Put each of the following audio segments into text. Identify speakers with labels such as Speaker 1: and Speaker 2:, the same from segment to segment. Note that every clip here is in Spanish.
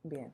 Speaker 1: Bien.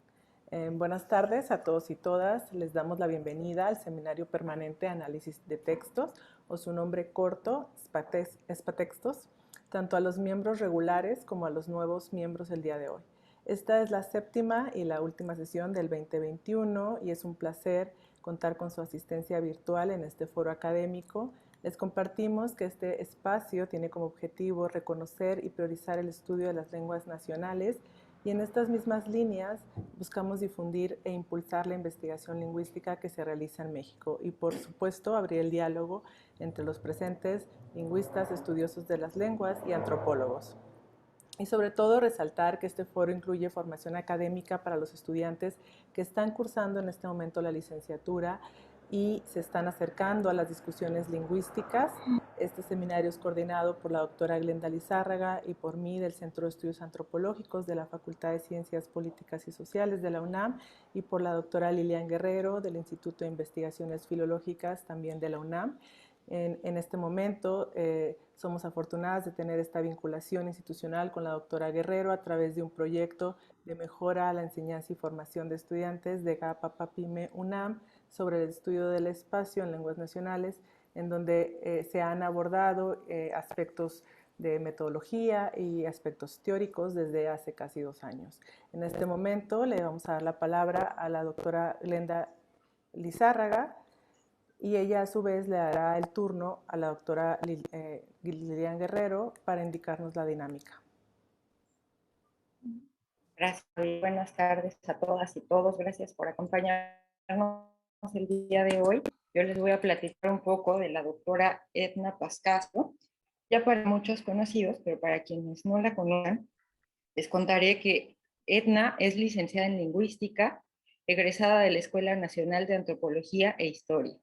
Speaker 1: Buenas tardes a todos y todas. Les damos la bienvenida al Seminario Permanente de Análisis de Textos, o su nombre corto, SPATextos, tanto a los miembros regulares como a los nuevos miembros el día de hoy. Esta es la séptima y la última sesión del 2021 y es un placer contar con su asistencia virtual en este foro académico. Les compartimos que este espacio tiene como objetivo reconocer y priorizar el estudio de las lenguas nacionales y en estas mismas líneas buscamos difundir e impulsar la investigación lingüística que se realiza en México y, por supuesto, abrir el diálogo entre los presentes, lingüistas, estudiosos de las lenguas y antropólogos. Y sobre todo resaltar que este foro incluye formación académica para los estudiantes que están cursando en este momento la licenciatura y se están acercando a las discusiones lingüísticas. Este seminario es coordinado por la doctora Glenda Lizárraga y por mí del Centro de Estudios Antropológicos de la Facultad de Ciencias Políticas y Sociales de la UNAM y por la doctora Lilian Guerrero del Instituto de Investigaciones Filológicas también de la UNAM. En este momento somos afortunadas de tener esta vinculación institucional con la doctora Guerrero a través de un proyecto de mejora a la enseñanza y formación de estudiantes de GAPA-PAPIME UNAM sobre el estudio del espacio en lenguas nacionales, en donde se han abordado aspectos de metodología y aspectos teóricos desde hace casi 2 años. En este momento le vamos a dar la palabra a la doctora Glenda Lizárraga, y ella a su vez le dará el turno a la doctora Lilian Guerrero para indicarnos la dinámica.
Speaker 2: Gracias, buenas tardes a todas y todos. Gracias por acompañarnos el día de hoy. Yo les voy a platicar un poco de la doctora Edna Pascasio, ya para muchos conocidos, pero para quienes no la conozcan, les contaré que Edna es licenciada en Lingüística, egresada de la Escuela Nacional de Antropología e Historia.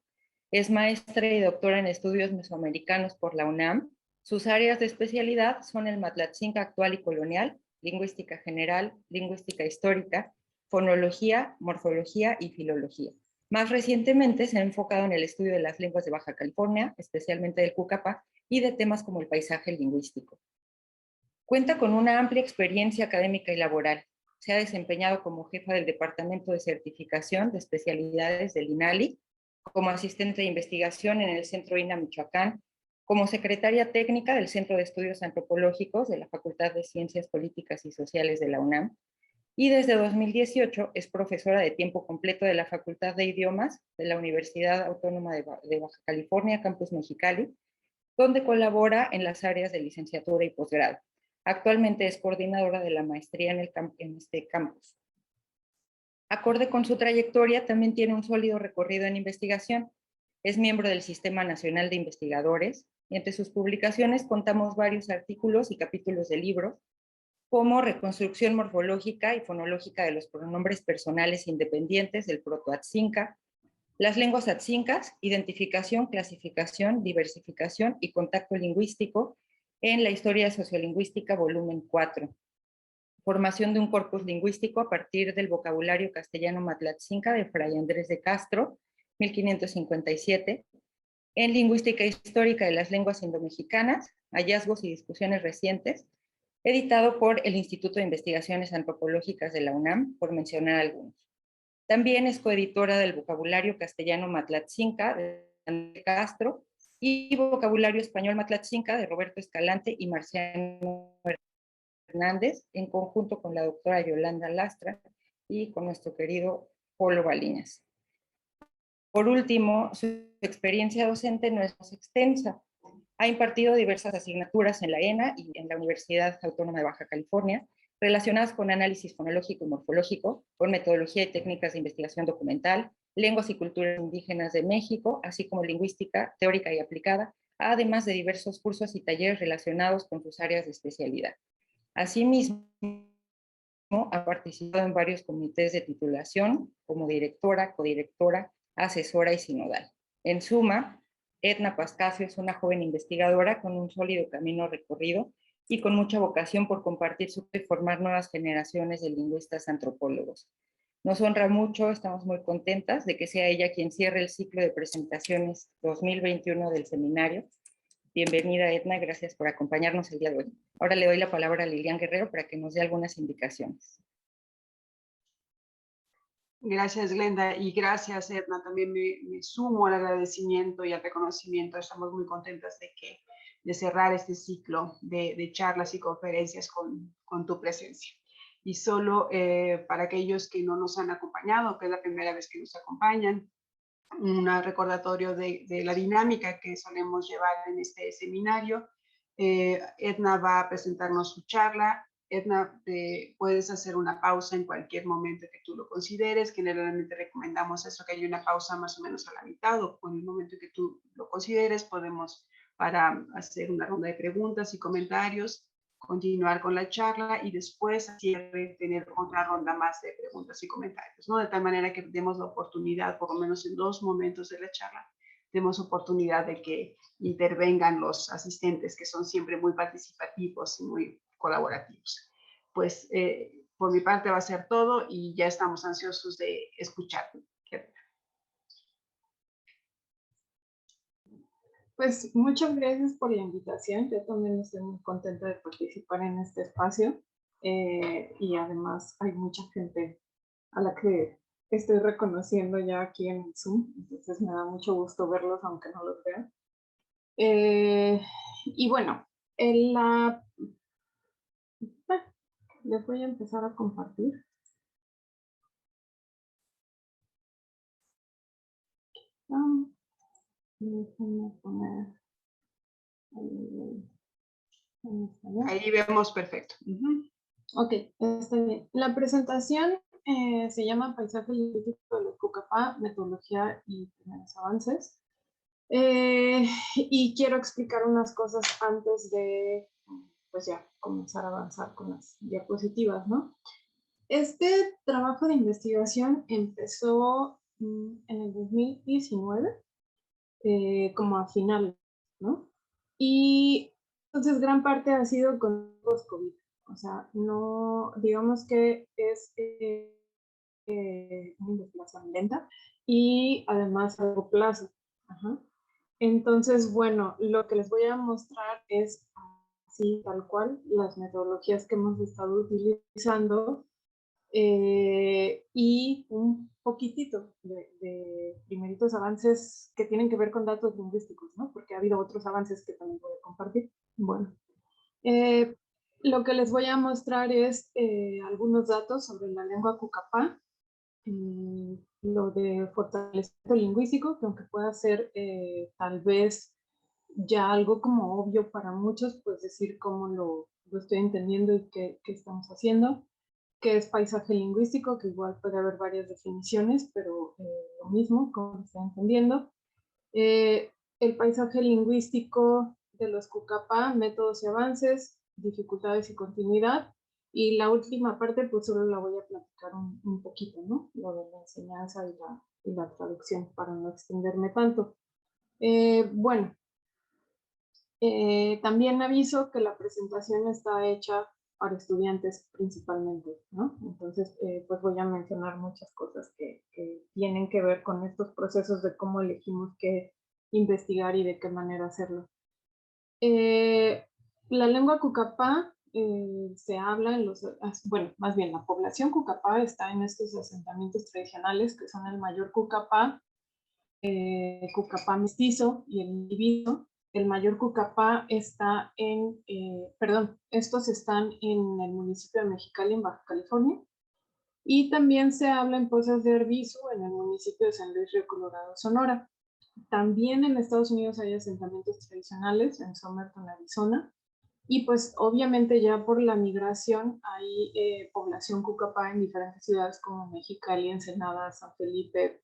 Speaker 2: Es maestra y doctora en estudios mesoamericanos por la UNAM. Sus áreas de especialidad son el Matlatzinca actual y colonial, lingüística general, lingüística histórica, fonología, morfología y filología. Más recientemente se ha enfocado en el estudio de las lenguas de Baja California, especialmente del Cucapá, y de temas como el paisaje lingüístico. Cuenta con una amplia experiencia académica y laboral. Se ha desempeñado como jefa del Departamento de Certificación de Especialidades del INALI, como asistente de investigación en el Centro INA Michoacán, como secretaria técnica del Centro de Estudios Antropológicos de la Facultad de Ciencias Políticas y Sociales de la UNAM, y desde 2018 es profesora de tiempo completo de la Facultad de Idiomas de la Universidad Autónoma de Baja California, Campus Mexicali, donde colabora en las áreas de licenciatura y posgrado. Actualmente es coordinadora de la maestría en este campus. Acorde con su trayectoria, también tiene un sólido recorrido en investigación. Es miembro del Sistema Nacional de Investigadores y entre sus publicaciones contamos varios artículos y capítulos de libros, como Reconstrucción morfológica y fonológica de los pronombres personales independientes del protoatzinca, las lenguas atzincas, identificación, clasificación, diversificación y contacto lingüístico en la historia sociolingüística, volumen 4. Formación de un corpus lingüístico a partir del vocabulario castellano matlatzinca de Fray Andrés de Castro, 1557. En lingüística histórica de las lenguas indomexicanas, hallazgos y discusiones recientes, editado por el Instituto de Investigaciones Antropológicas de la UNAM, por mencionar algunos. También es coeditora del vocabulario castellano matlatzinca de Castro y vocabulario español matlatzinca de Roberto Escalante y Marciano Hernández, en conjunto con la doctora Yolanda Lastra y con nuestro querido Polo Baliñas. Por último, su experiencia docente no es más extensa. Ha impartido diversas asignaturas en la ENA y en la Universidad Autónoma de Baja California, relacionadas con análisis fonológico y morfológico, con metodología y técnicas de investigación documental, lenguas y culturas indígenas de México, así como lingüística teórica y aplicada, además de diversos cursos y talleres relacionados con sus áreas de especialidad. Asimismo, ha participado en varios comités de titulación como directora, codirectora, asesora y sinodal. En suma, Edna Pascasio es una joven investigadora con un sólido camino recorrido y con mucha vocación por compartir su y formar nuevas generaciones de lingüistas antropólogos. Nos honra mucho, estamos muy contentas de que sea ella quien cierre el ciclo de presentaciones 2021 del seminario. Bienvenida, Edna, gracias por acompañarnos el día de hoy. Ahora le doy la palabra a Lilian Guerrero para que nos dé algunas indicaciones.
Speaker 3: Gracias, Glenda, y gracias, Edna. También me sumo al agradecimiento y al reconocimiento. Estamos muy contentas de cerrar este ciclo de charlas y conferencias con tu presencia. Y solo para aquellos que no nos han acompañado, que es la primera vez que nos acompañan, un recordatorio de la dinámica que solemos llevar en este seminario. Edna va a presentarnos su charla. Edna, puedes hacer una pausa en cualquier momento que tú lo consideres. Generalmente recomendamos eso, que haya una pausa más o menos a la mitad o en el momento que tú lo consideres, podemos para hacer una ronda de preguntas y comentarios, continuar con la charla y después a cierre tener otra ronda más de preguntas y comentarios, ¿no? De tal manera que demos la oportunidad, por lo menos en 2 momentos de la charla, demos oportunidad de que intervengan los asistentes, que son siempre muy participativos y muy colaborativos. Pues por mi parte va a ser todo y ya estamos ansiosos de escuchar.
Speaker 4: Pues muchas gracias por la invitación. Yo también estoy muy contenta de participar en este espacio y además hay mucha gente a la que estoy reconociendo ya aquí en el Zoom, entonces me da mucho gusto verlos aunque no los vea. Y bueno, les voy a empezar a compartir. Déjenme poner
Speaker 3: ahí vemos perfecto.
Speaker 4: Ok, está bien. La presentación se llama Paisaje Lingüístico de los Cucapá, Metodología y Primeros Avances. Y quiero explicar unas cosas antes de, pues ya, comenzar a avanzar con las diapositivas, ¿no? Este trabajo de investigación empezó en el 2019, como a final, ¿no? Y entonces gran parte ha sido con post-COVID. O sea, no, digamos que es una investigación lenta y además a largo plazo. Ajá. Entonces, bueno, lo que les voy a mostrar es así, tal cual, las metodologías que hemos estado utilizando y un poquitito de primeritos avances que tienen que ver con datos lingüísticos, ¿no? Porque ha habido otros avances que también voy a compartir. Bueno, lo que les voy a mostrar es algunos datos sobre la lengua cucapá, lo de fortalecimiento lingüístico, que aunque pueda ser tal vez ya algo como obvio para muchos, pues decir cómo lo estoy entendiendo y qué estamos haciendo, que es paisaje lingüístico, que igual puede haber varias definiciones, pero lo mismo, como lo estoy entendiendo. El paisaje lingüístico de los Cucapá, métodos y avances, dificultades y continuidad. Y la última parte, pues solo la voy a platicar un poquito, ¿no? Lo de la enseñanza y la traducción, para no extenderme tanto. Bueno, también aviso que la presentación está hecha para estudiantes principalmente, ¿no? Entonces, pues voy a mencionar muchas cosas que tienen que ver con estos procesos de cómo elegimos qué investigar y de qué manera hacerlo. La lengua cucapá se habla en los, bueno, más bien la población cucapá está en estos asentamientos tradicionales que son el mayor cucapá, cucapá mestizo y el individuo. El mayor cucapá está en, perdón, estos están en el municipio de Mexicali, en Baja California. Y también se habla en Pozas de Arvizu, en el municipio de San Luis Río Colorado, Sonora. También en Estados Unidos hay asentamientos tradicionales, en Somerton, Arizona. Y pues obviamente ya por la migración hay población cucapá en diferentes ciudades como Mexicali, Ensenada, San Felipe,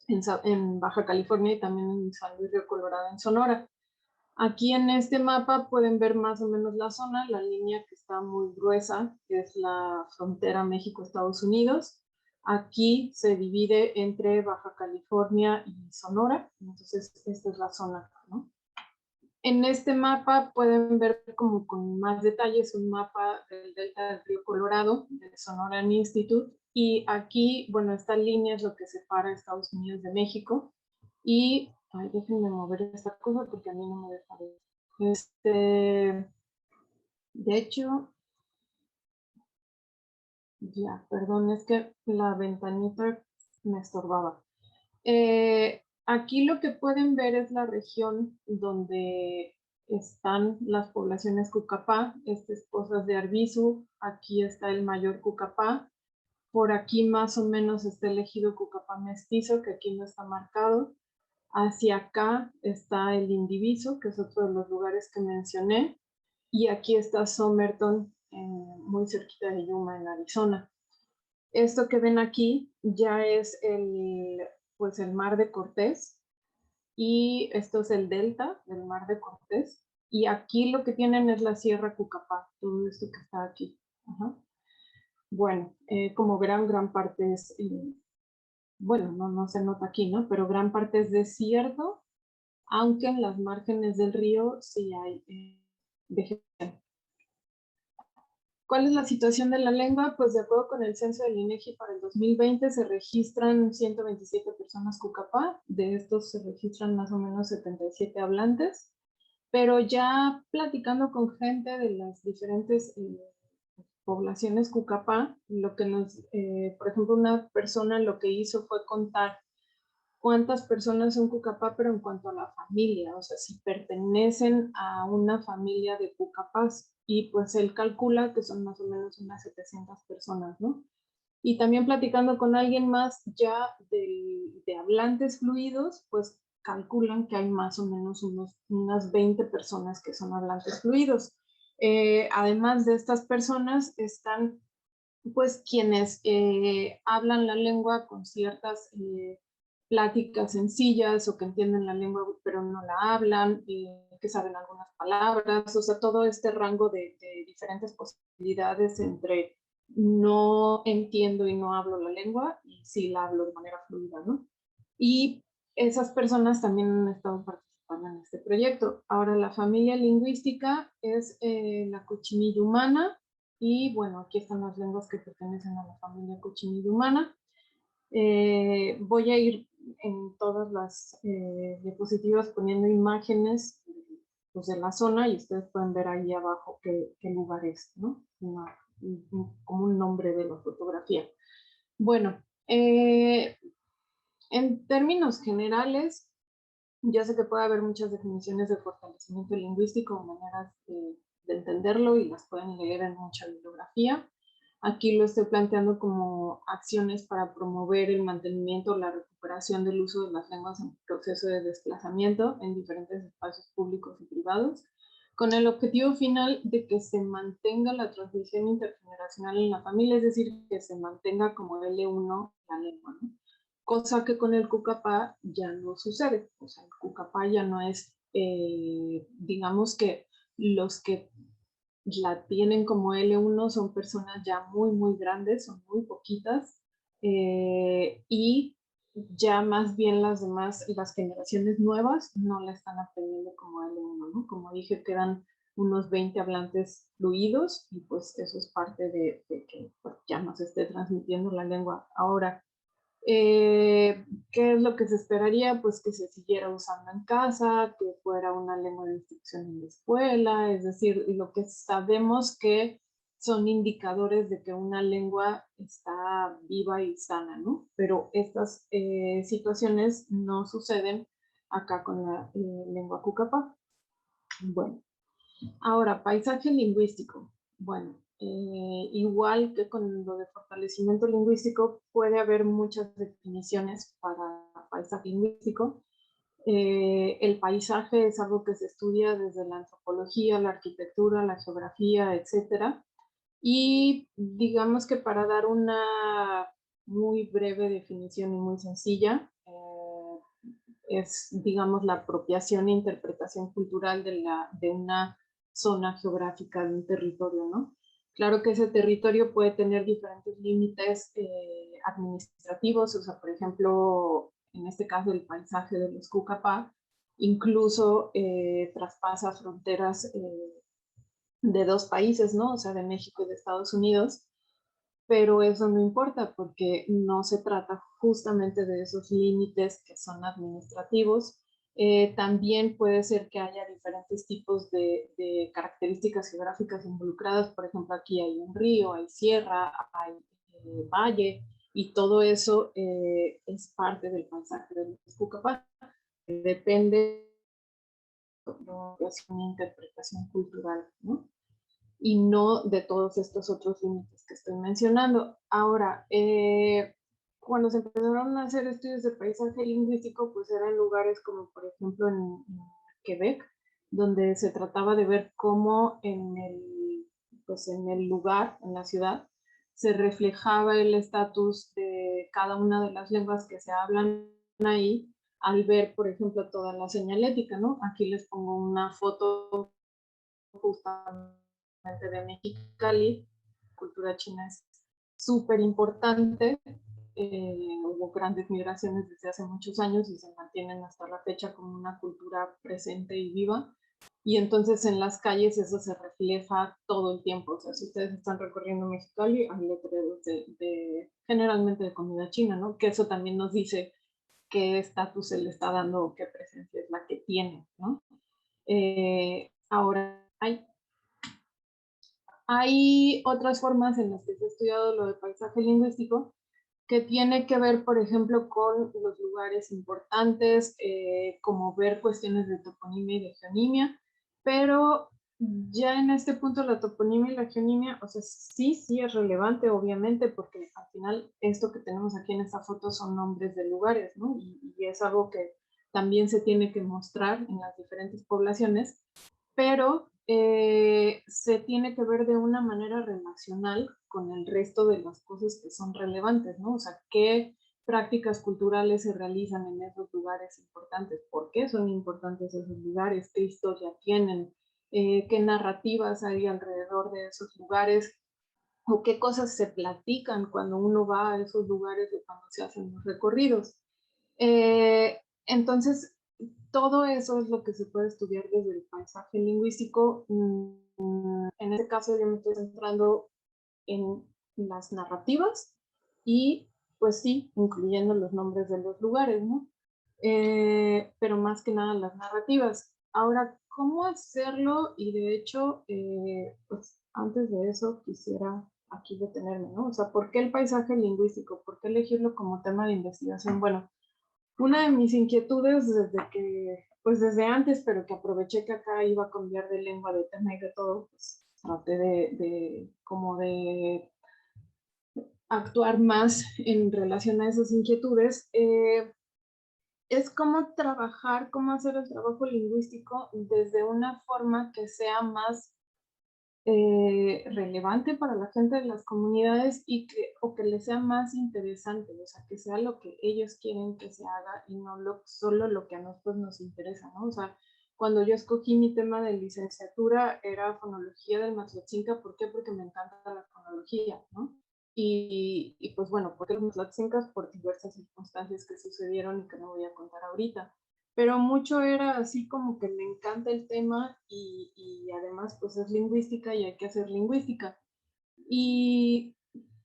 Speaker 4: en Baja California y también en San Luis Río Colorado, en Sonora. Aquí en este mapa pueden ver más o menos la zona, la línea que está muy gruesa, que es la frontera México-Estados Unidos. Aquí se divide entre Baja California y Sonora, entonces esta es la zona, ¿no? En este mapa pueden ver como con más detalles un mapa del delta del río Colorado, del Sonoran Institute, y aquí, bueno, esta línea es lo que separa Estados Unidos de México, y, ay, déjenme mover esta cosa porque a mí no me deja ver. De hecho, ya, perdón, es que la ventanita me estorbaba. Aquí lo que pueden ver es la región donde están las poblaciones Cucapá. Esta es Pozas de Arbizu, aquí está el mayor Cucapá. Por aquí más o menos está el ejido Cucapá mestizo, que aquí no está marcado. Hacia acá está el Indiviso, que es otro de los lugares que mencioné. Y aquí está Somerton, muy cerquita de Yuma, en Arizona. Esto que ven aquí ya es pues el Mar de Cortés. Y esto es el delta del Mar de Cortés. Y aquí lo que tienen es la Sierra Cucapá, todo esto que está aquí. Ajá. Bueno, como verán, gran parte es, bueno, no se nota aquí, ¿no? Pero gran parte es desierto, aunque en las márgenes del río sí hay vegetación. ¿Cuál es la situación de la lengua? Pues de acuerdo con el censo del INEGI para el 2020 se registran 127 personas Cucapá, de estos se registran más o menos 77 hablantes, pero ya platicando con gente de las diferentes poblaciones Cucapá, lo que por ejemplo, una persona lo que hizo fue contar cuántas personas son Cucapá, pero en cuanto a la familia, o sea, si pertenecen a una familia de Cucapás, y pues él calcula que son más o menos unas 700 personas, ¿no? Y también platicando con alguien más ya de hablantes fluidos, pues calculan que hay más o menos unas 20 personas que son hablantes fluidos. Además de estas personas están pues quienes hablan la lengua con ciertas pláticas sencillas o que entienden la lengua pero no la hablan, que saben algunas palabras, o sea, todo este rango de diferentes posibilidades entre no entiendo y no hablo la lengua y sí la hablo de manera fluida, ¿no? Y esas personas también han estado participando en este proyecto. Ahora, la familia lingüística es la Cochinilla-Humana, y bueno, aquí están las lenguas que pertenecen a la familia Cochinilla-Humana. Voy a ir en todas las diapositivas poniendo imágenes pues, de la zona, y ustedes pueden ver ahí abajo qué lugar es, ¿no? Como un nombre de la fotografía. Bueno, en términos generales, yo sé que puede haber muchas definiciones de fortalecimiento lingüístico, maneras de entenderlo, y las pueden leer en mucha bibliografía. Aquí lo estoy planteando como acciones para promover el mantenimiento o la recuperación del uso de las lenguas en proceso de desplazamiento en diferentes espacios públicos y privados, con el objetivo final de que se mantenga la transmisión intergeneracional en la familia, es decir, que se mantenga como L1 la lengua, ¿no? Cosa que con el Cucapá ya no sucede. O sea, el Cucapá ya no es, digamos que los que la tienen como L1 son personas ya muy grandes, son muy poquitas, y ya más bien las demás, las generaciones nuevas no la están aprendiendo como L1, ¿no? Como dije, quedan unos 20 hablantes fluidos, y pues eso es parte de que pues, ya no se esté transmitiendo la lengua. Ahora, ¿qué es lo que se esperaría? Pues que se siguiera usando en casa, que fuera una lengua de instrucción en la escuela, es decir, lo que sabemos que son indicadores de que una lengua está viva y sana, ¿no? Pero estas situaciones no suceden acá con la lengua Cucapá. Bueno, ahora, paisaje lingüístico. Bueno, igual que con lo de fortalecimiento lingüístico, puede haber muchas definiciones para paisaje lingüístico. El paisaje es algo que se estudia desde la antropología, la arquitectura, la geografía, etc. Y digamos que para dar una muy breve definición y muy sencilla, es, digamos, la apropiación e interpretación cultural de una zona geográfica de un territorio, ¿no? Claro que ese territorio puede tener diferentes límites administrativos, o sea, por ejemplo, en este caso el paisaje de los Cucapá, incluso traspasa fronteras de dos países, ¿no? O sea, de México y de Estados Unidos, pero eso no importa porque no se trata justamente de esos límites que son administrativos. También puede ser que haya diferentes tipos de características geográficas involucradas. Por ejemplo, aquí hay un río, hay sierra, hay valle, y todo eso es parte del paisaje de los Cucapá. Depende de una interpretación cultural, ¿no? Y no de todos estos otros límites que estoy mencionando. Ahora, cuando se empezaron a hacer estudios de paisaje lingüístico, pues eran lugares como por ejemplo en Quebec, donde se trataba de ver cómo pues en el lugar, en la ciudad, se reflejaba el estatus de cada una de las lenguas que se hablan ahí, al ver, por ejemplo, toda la señalética, ¿no? Aquí les pongo una foto justamente de Mexicali. La cultura china es súper importante. Hubo grandes migraciones desde hace muchos años y se mantienen hasta la fecha como una cultura presente y viva. Y entonces en las calles eso se refleja todo el tiempo. O sea, si ustedes están recorriendo Mexicali, hay letreros generalmente de comida china, ¿no? Que eso también nos dice qué estatus se le está dando o qué presencia es la que tiene, ¿no? Ahora, hay otras formas en las que se ha estudiado lo de paisaje lingüístico que tiene que ver, por ejemplo, con los lugares importantes, como ver cuestiones de toponimia y de geonimia, pero ya en este punto la toponimia y la geonimia, o sea, sí es relevante, obviamente, porque al final esto que tenemos aquí en esta foto son nombres de lugares, ¿no? Y es algo que también se tiene que mostrar en las diferentes poblaciones, pero se tiene que ver de una manera relacional con el resto de las cosas que son relevantes, ¿no? O sea, qué prácticas culturales se realizan en esos lugares importantes, por qué son importantes esos lugares, qué historia tienen, qué narrativas hay alrededor de esos lugares, o qué cosas se platican cuando uno va a esos lugares o cuando se hacen los recorridos. Entonces, todo eso es lo que se puede estudiar desde el paisaje lingüístico. En este caso yo me estoy centrando en las narrativas y pues sí, incluyendo los nombres de los lugares, ¿no? Pero más que nada las narrativas. Ahora, ¿cómo hacerlo? Y de hecho, pues antes de eso quisiera aquí detenerme, ¿no? O sea, ¿por qué el paisaje lingüístico? ¿Por qué elegirlo como tema de investigación? Bueno, una de mis inquietudes pues desde antes, pero que aproveché que acá iba a cambiar de lengua, de tema y de todo, pues traté como de actuar más en relación a esas inquietudes, es cómo trabajar, cómo hacer el trabajo lingüístico desde una forma que sea más relevante para la gente de las comunidades o que les sea más interesante, o sea, que sea lo que ellos quieren que se haga y no solo lo que a nosotros nos interesa, ¿no? O sea, cuando yo escogí mi tema de licenciatura era fonología del Matlotzinca, ¿por qué? Porque me encanta la fonología, ¿no? Y pues bueno, porque los Matlotzincas por diversas circunstancias que sucedieron y que no voy a contar ahorita, pero mucho era así como que me encanta el tema y además pues es lingüística y hay que hacer lingüística. Y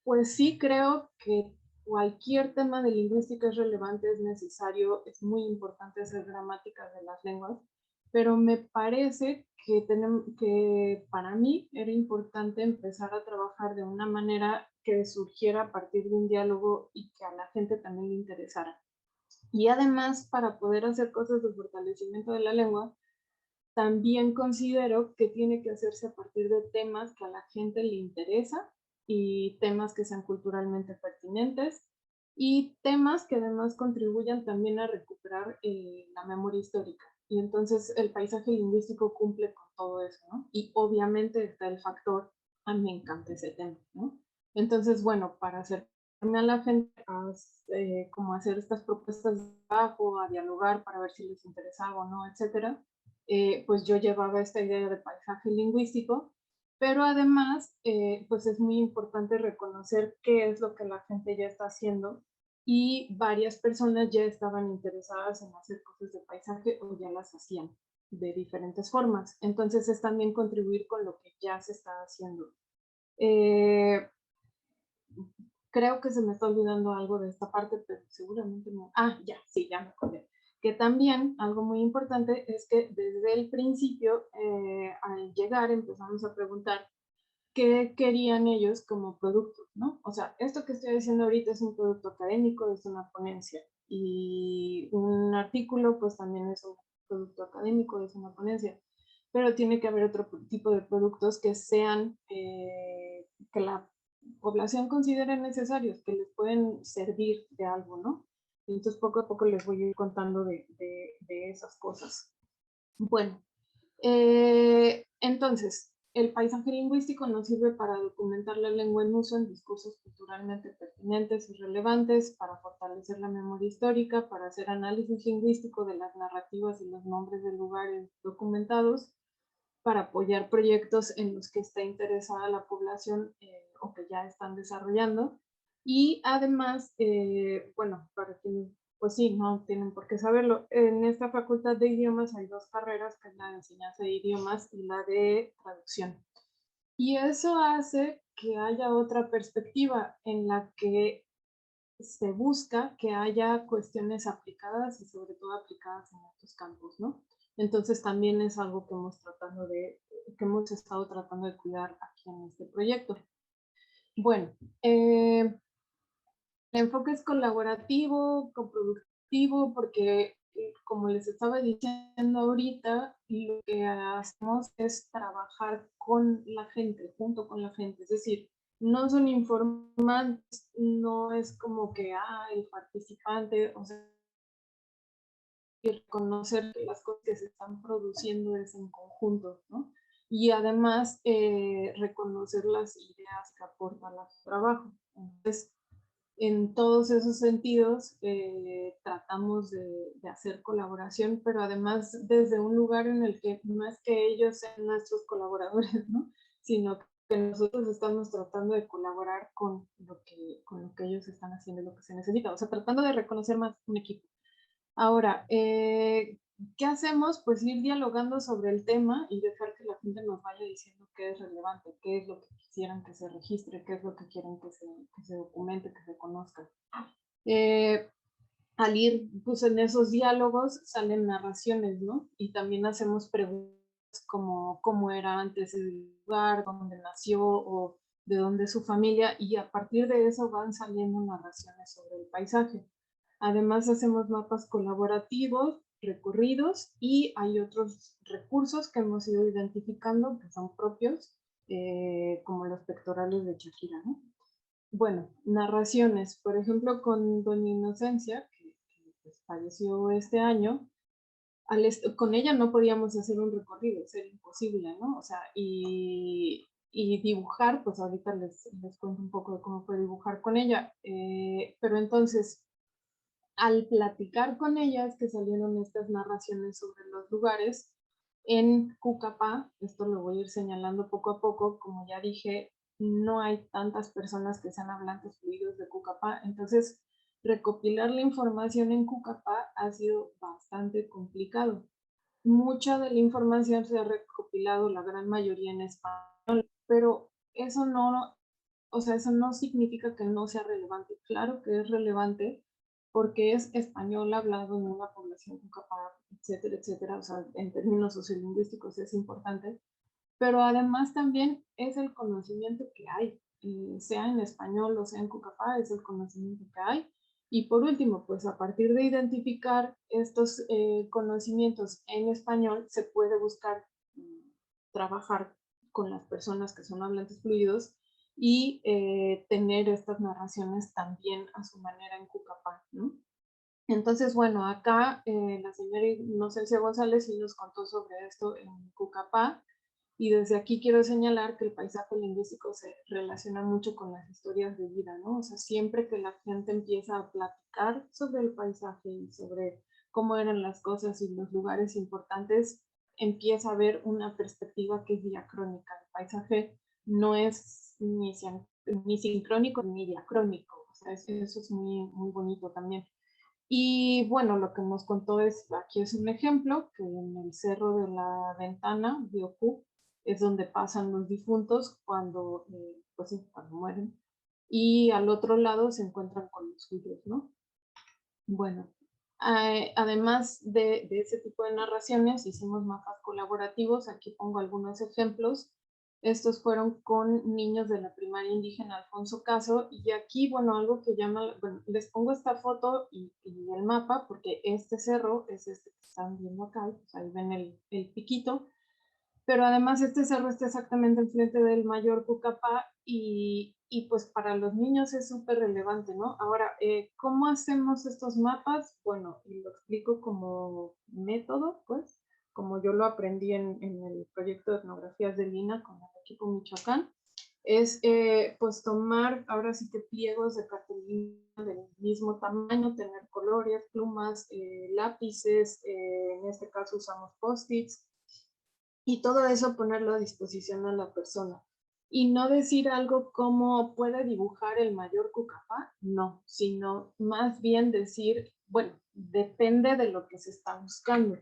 Speaker 4: pues sí creo que cualquier tema de lingüística es relevante, es necesario, es muy importante hacer gramáticas de las lenguas, pero me parece que para mí era importante empezar a trabajar de una manera que surgiera a partir de un diálogo y que a la gente también le interesara. Y además, para poder hacer cosas de fortalecimiento de la lengua, también considero que tiene que hacerse a partir de temas que a la gente le interesa y temas que sean culturalmente pertinentes y temas que además contribuyan también a recuperar la memoria histórica. Y entonces el paisaje lingüístico cumple con todo eso, ¿no? Y obviamente está el factor, a mí me encanta ese tema, ¿no? Entonces, bueno, para acercarme a la gente, como hacer estas propuestas de trabajo, a dialogar para ver si les interesaba o no, etcétera, pues yo llevaba esta idea de paisaje lingüístico, pero además, pues es muy importante reconocer qué es lo que la gente ya está haciendo y varias personas ya estaban interesadas en hacer cosas de paisaje o ya las hacían de diferentes formas. Entonces es también contribuir con lo que ya se está haciendo. Creo que se me está olvidando algo de esta parte, pero seguramente no. Ah, ya, sí, ya me acordé. Que también algo muy importante es que desde el principio, al llegar, empezamos a preguntar qué querían ellos como producto, ¿no? O sea, esto que estoy diciendo ahorita es un producto académico, es una ponencia, y un artículo pues también es un producto académico, es una ponencia, pero tiene que haber otro tipo de productos que sean, que la población considere necesarios, que les pueden servir de algo, ¿no? Entonces poco a poco les voy a ir contando de esas cosas. Bueno, entonces, el paisaje lingüístico nos sirve para documentar la lengua en uso en discursos culturalmente pertinentes y relevantes, para fortalecer la memoria histórica, para hacer análisis lingüístico de las narrativas y los nombres de lugares documentados, para apoyar proyectos en los que está interesada la población o que ya están desarrollando. Y además, bueno, para quienes, pues sí, no tienen por qué saberlo, en esta facultad de idiomas hay dos carreras, que es la de enseñanza de idiomas y la de traducción. Y eso hace que haya otra perspectiva en la que se busca que haya cuestiones aplicadas y sobre todo aplicadas en estos campos, ¿no? Entonces también es algo que hemos estado tratando de cuidar aquí en este proyecto. Bueno, el enfoque es colaborativo, coproductivo, porque como les estaba diciendo ahorita, lo que hacemos es trabajar con la gente, junto con la gente, es decir, no son informantes, no es como que, el participante, o sea, y reconocer que las cosas que se están produciendo es en conjunto, ¿no? Y además reconocer las ideas que aporta el trabajo. Entonces, en todos esos sentidos tratamos de hacer colaboración, pero además desde un lugar en el que no es que ellos sean nuestros colaboradores, ¿no? Sino que nosotros estamos tratando de colaborar con lo que ellos están haciendo, lo que se necesita, o sea, tratando de reconocer más un equipo. Ahora, ¿qué hacemos? Pues ir dialogando sobre el tema y dejar que la gente nos vaya diciendo qué es relevante, qué es lo que quisieran que se registre, qué es lo que quieren que se documente, que se conozca. Al ir pues, en esos diálogos salen narraciones, ¿no? Y también hacemos preguntas como cómo era antes el lugar, dónde nació o de dónde es su familia, y a partir de eso van saliendo narraciones sobre el paisaje. Además hacemos mapas colaborativos, recorridos, y hay otros recursos que hemos ido identificando que son propios, como los pectorales de Shakira, ¿no? Bueno, narraciones, por ejemplo, con Doña Inocencia, que pues, falleció este año, con ella no podíamos hacer un recorrido, era imposible, ¿no? O sea, y dibujar, pues ahorita les cuento un poco de cómo fue dibujar con ella, pero entonces, al platicar con ella es que salieron estas narraciones sobre los lugares. En Cucapá, esto lo voy a ir señalando poco a poco, como ya dije, no hay tantas personas que sean hablantes fluidos de Cucapá, entonces recopilar la información en Cucapá ha sido bastante complicado. Mucha de la información se ha recopilado, la gran mayoría en español, pero eso no, o sea, eso no significa que no sea relevante. Claro que es relevante porque es español hablado en una población capaz, etcétera, etcétera. O sea, en términos sociolingüísticos es importante, pero además también es el conocimiento que hay, sea en español o sea en Cucapá, es el conocimiento que hay. Y por último, pues a partir de identificar estos conocimientos en español, se puede buscar trabajar con las personas que son hablantes fluidos y tener estas narraciones también a su manera en Cucapá, ¿no? Entonces, bueno, acá la señora Inocencia González sí nos contó sobre esto en Cucapá, y desde aquí quiero señalar que el paisaje lingüístico se relaciona mucho con las historias de vida, ¿no? O sea, siempre que la gente empieza a platicar sobre el paisaje y sobre cómo eran las cosas y los lugares importantes, empieza a haber una perspectiva que es diacrónica. El paisaje no es ni sincrónico ni diacrónico, o sea, eso es muy, muy bonito también. Y bueno, lo que nos contó es, aquí es un ejemplo, que en el Cerro de la Ventana, de Ocu, es donde pasan los difuntos cuando, pues, cuando mueren. Y al otro lado se encuentran con los suyos, ¿no? Bueno, además de ese tipo de narraciones, hicimos mapas colaborativos. Aquí pongo algunos ejemplos. Estos fueron con niños de la primaria indígena Alfonso Caso. Y aquí, bueno, algo que llama, bueno, les pongo esta foto y el mapa, porque este cerro es este que están viendo acá, pues ahí ven el piquito. Pero además este cerro está exactamente enfrente del mayor Cucapá y pues para los niños es súper relevante, ¿no? Ahora, ¿cómo hacemos estos mapas? Bueno, y lo explico como método, pues, como yo lo aprendí en el proyecto de etnografías de Lina con el equipo Michoacán, es pues tomar ahora sí que pliegos de cartulina del mismo tamaño, tener colores, plumas, lápices, en este caso usamos post-its, y todo eso ponerlo a disposición a la persona. Y no decir algo como puede dibujar el mayor Cucapá, no, sino más bien decir, bueno, depende de lo que se está buscando.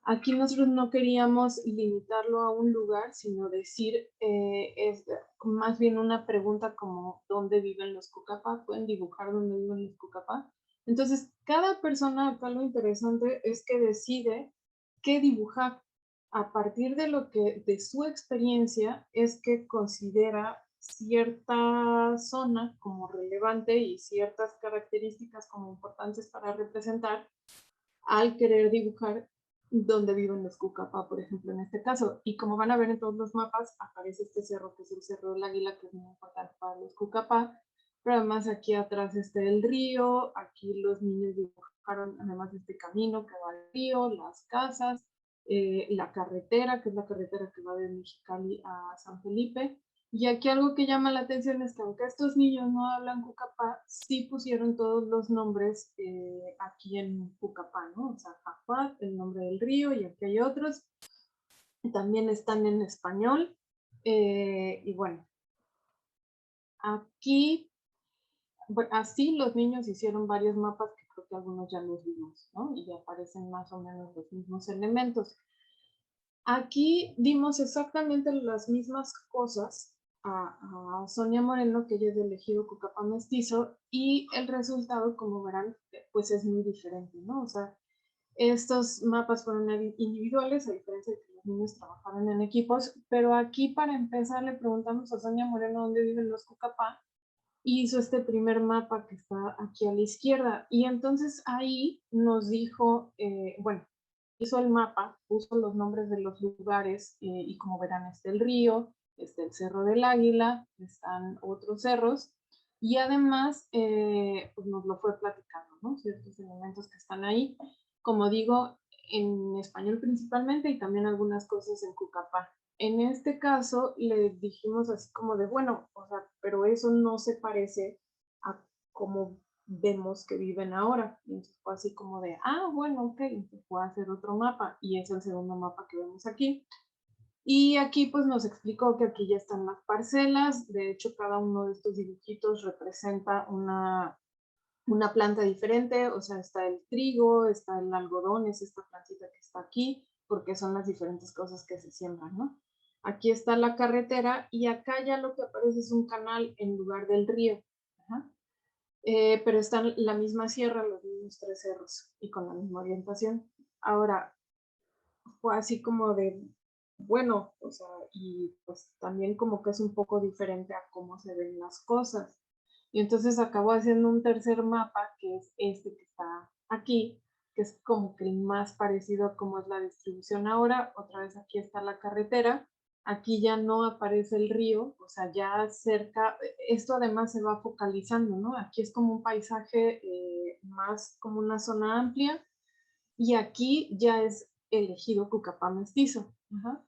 Speaker 4: Aquí nosotros no queríamos limitarlo a un lugar, sino decir, es más bien una pregunta como ¿dónde viven los Cucapá? ¿Pueden dibujar dónde viven los Cucapá? Entonces, cada persona, acá lo interesante es que decide qué dibujar. A partir de lo que, de su experiencia, es que considera cierta zona como relevante y ciertas características como importantes para representar al querer dibujar donde viven los Cucapá, por ejemplo, en este caso. Y como van a ver en todos los mapas, aparece este cerro, que es el Cerro del Águila, que es muy importante para los Cucapá. Pero además aquí atrás está el río, aquí los niños dibujaron además este camino que va al río, las casas, la carretera, que es la carretera que va de Mexicali a San Felipe. Y aquí algo que llama la atención es que aunque estos niños no hablan Cucapá, sí pusieron todos los nombres aquí en Cucapá, ¿no? O sea, Jajuat, el nombre del río, y aquí hay otros. También están en español. Y bueno, aquí, así los niños hicieron varios mapas que creo que algunos ya los vimos, ¿no? Y aparecen más o menos los mismos elementos. Aquí dimos exactamente las mismas cosas a Sonia Moreno, que ella es del ejido Cucapá Mestizo, y el resultado, como verán, pues es muy diferente, ¿no? O sea, estos mapas fueron individuales, a diferencia de que los niños trabajaron en equipos, pero aquí para empezar le preguntamos a Sonia Moreno dónde viven los Cucapá, y hizo este primer mapa que está aquí a la izquierda, y entonces ahí nos dijo, bueno, hizo el mapa, puso los nombres de los lugares y como verán está el río, está el Cerro del Águila, están otros cerros y además pues nos lo fue platicando, ¿no? Ciertos elementos que están ahí, como digo, en español principalmente y también algunas cosas en Cucapá. En este caso le dijimos así como de, bueno, o sea, pero eso no se parece a cómo vemos que viven ahora. Y entonces fue así como de, ah, bueno, ok, entonces voy a hacer otro mapa y es el segundo mapa que vemos aquí. Y aquí pues nos explicó que aquí ya están las parcelas, de hecho cada uno de estos dibujitos representa una planta diferente, o sea, está el trigo, está el algodón, es esta plantita que está aquí, porque son las diferentes cosas que se siembran, ¿no? Aquí está la carretera y acá ya lo que aparece es un canal en lugar del río. Ajá. Pero están la misma sierra, los mismos tres cerros y con la misma orientación. Ahora, fue así como de, bueno, o sea, y pues también como que es un poco diferente a cómo se ven las cosas. Y entonces acabó haciendo un tercer mapa, que es este que está aquí, que es como que el más parecido a cómo es la distribución ahora. Otra vez aquí está la carretera. Aquí ya no aparece el río, o sea, ya cerca, esto además se va focalizando, ¿no? Aquí es como un paisaje más como una zona amplia y aquí ya es elegido Cucapá Mestizo. Ajá,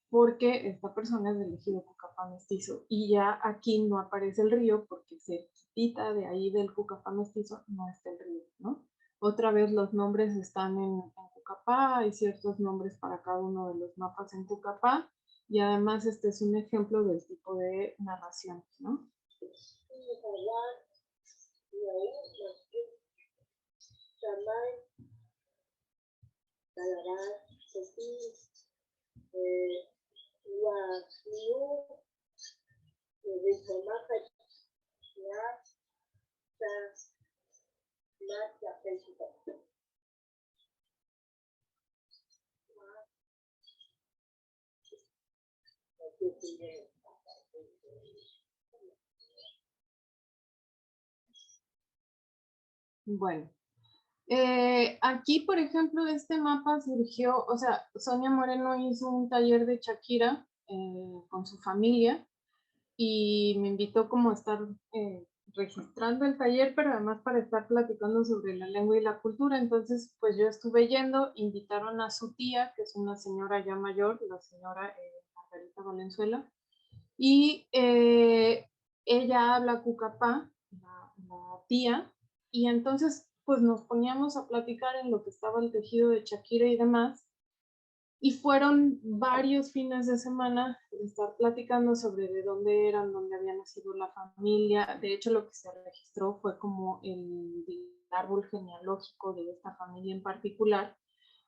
Speaker 4: porque esta persona es del ejido Cucapá Mestizo y ya aquí no aparece el río porque cerquita de ahí del Cucapá Mestizo no está el río, ¿no? Otra vez los nombres están en Cucapá, hay ciertos nombres para cada uno de los mapas en Cucapá y además este es un ejemplo del tipo de narración, ¿no? Bueno, aquí, por ejemplo, este mapa surgió, o sea, Sonia Moreno hizo un taller de Shakira con su familia y me invitó como a estar registrando el taller, pero además para estar platicando sobre la lengua y la cultura. Entonces, pues yo estuve yendo, invitaron a su tía, que es una señora ya mayor, la señora Margarita Valenzuela, y ella habla cucapá, la tía, y entonces pues nos poníamos a platicar en lo que estaba el tejido de Shakira y demás, y fueron varios fines de semana de estar platicando sobre de dónde eran, dónde había nacido la familia. De hecho, lo que se registró fue como el árbol genealógico de esta familia en particular,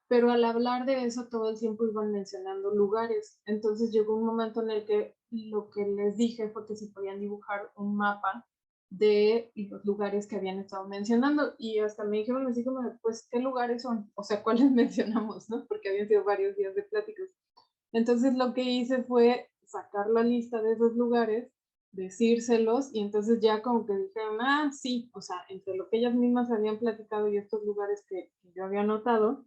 Speaker 4: pero al hablar de eso todo el tiempo iban mencionando lugares. Entonces llegó un momento en el que lo que les dije fue que si podían dibujar un mapa de los lugares que habían estado mencionando, y hasta me dijeron así como, pues, ¿qué lugares son? O sea, ¿cuáles mencionamos, no? Porque habían sido varios días de pláticas. Entonces lo que hice fue sacar la lista de esos lugares, decírselos, y entonces ya como que dijeron, ah, sí, o sea, entre lo que ellas mismas habían platicado y estos lugares que yo había notado,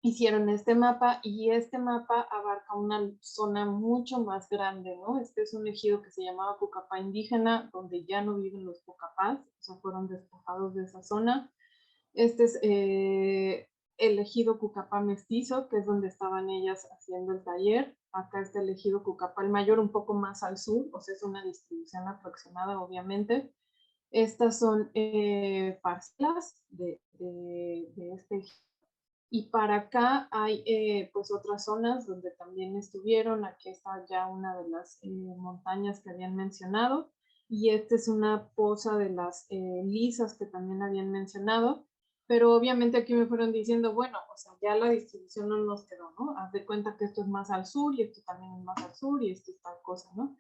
Speaker 4: hicieron este mapa, y este mapa abarca una zona mucho más grande, ¿no? Este es un ejido que se llamaba Cucapá indígena, donde ya no viven los Cucapás, o sea, fueron despojados de esa zona. Este es el ejido Cucapá mestizo, que es donde estaban ellas haciendo el taller. Acá está el ejido Cucapá el mayor, un poco más al sur, o sea, es una distribución aproximada, obviamente. Estas son parcelas de este ejido. Y para acá hay pues otras zonas donde también estuvieron. Aquí está ya una de las montañas que habían mencionado. Y esta es una poza de las lisas que también habían mencionado. Pero obviamente aquí me fueron diciendo, bueno, o sea, ya la distribución no nos quedó, ¿no? Haz de cuenta que esto es más al sur y esto también es más al sur y esto es tal cosa, ¿no?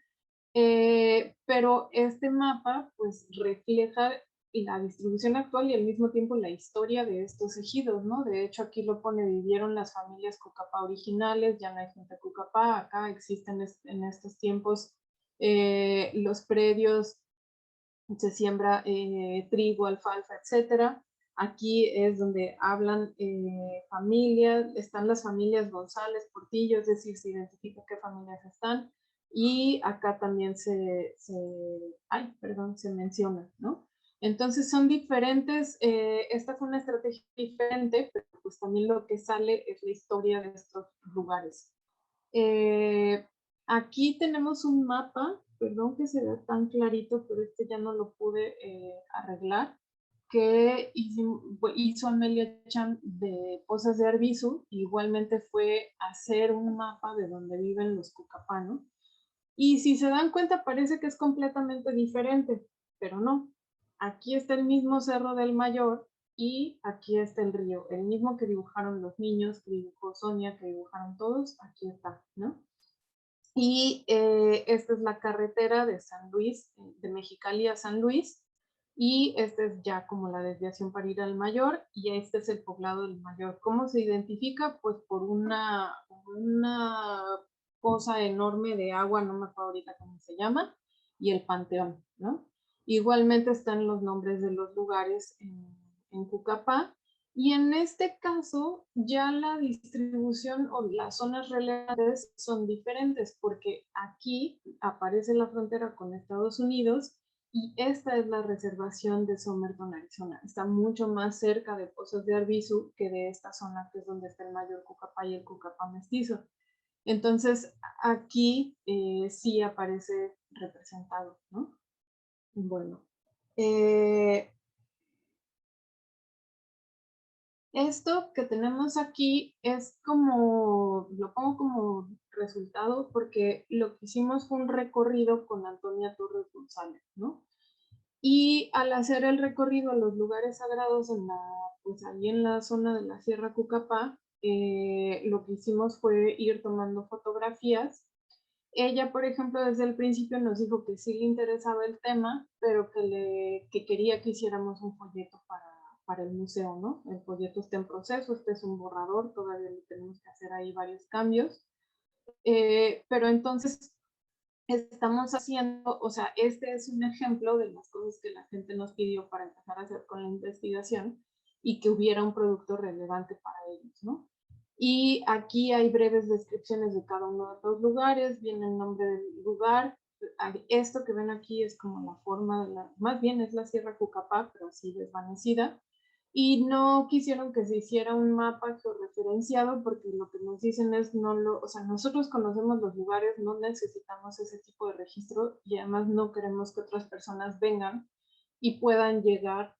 Speaker 4: Pero este mapa pues refleja la distribución actual y al mismo tiempo la historia de estos ejidos, ¿no? De hecho aquí lo pone, vivieron las familias Cucapá originales, ya no hay gente Cucapá, acá existen en estos tiempos los predios, se siembra trigo, alfalfa, etcétera. Aquí es donde hablan familias, están las familias González, Portillo, es decir, se identifica qué familias están, y acá también se menciona, ¿no? Entonces son diferentes, esta fue una estrategia diferente, pero pues también lo que sale es la historia de estos lugares. Aquí tenemos un mapa, perdón que se vea tan clarito, pero este ya no lo pude arreglar, que hizo Amelia Chan de Pozas de Arbizu. Igualmente fue hacer un mapa de donde viven los cucapanos. Y si se dan cuenta parece que es completamente diferente, pero no. Aquí está el mismo Cerro del Mayor y aquí está el río, el mismo que dibujaron los niños, que dibujó Sonia, que dibujaron todos, aquí está, ¿no? Y esta es la carretera de San Luis, de Mexicali a San Luis, y esta es ya como la desviación para ir al Mayor, y este es el poblado del Mayor. ¿Cómo se identifica? Pues por una poza enorme de agua, no me acuerdo ahorita cómo se llama, y el panteón, ¿no? Igualmente están los nombres de los lugares en Cucapá, y en este caso, ya la distribución o las zonas relevantes son diferentes, porque aquí aparece la frontera con Estados Unidos y esta es la reservación de Somerton, Arizona. Está mucho más cerca de Pozos de Arbizu que de esta zona que es donde está el mayor Cucapá y el Cucapá mestizo. Entonces, aquí sí aparece representado, ¿no? Bueno. Esto que tenemos aquí es como, lo pongo como resultado porque lo que hicimos fue un recorrido con Antonia Torres González, ¿no? Y al hacer el recorrido a los lugares sagrados pues ahí en la zona de la Sierra Cucapá, lo que hicimos fue ir tomando fotografías. Ella, por ejemplo, desde el principio nos dijo que sí le interesaba el tema, pero que quería que hiciéramos un folleto para el museo, ¿no? El folleto está en proceso, este es un borrador, todavía le tenemos que hacer ahí varios cambios. Pero entonces estamos haciendo, o sea, este es un ejemplo de las cosas que la gente nos pidió para empezar a hacer con la investigación y que hubiera un producto relevante para ellos, ¿no? Y aquí hay breves descripciones de cada uno de los lugares, viene el nombre del lugar. Esto que ven aquí es como la forma de más bien es la Sierra Cucapá, pero así desvanecida. Y no quisieron que se hiciera un mapa georreferenciado porque lo que nos dicen es, o sea, nosotros conocemos los lugares, no necesitamos ese tipo de registro y además no queremos que otras personas vengan y puedan llegar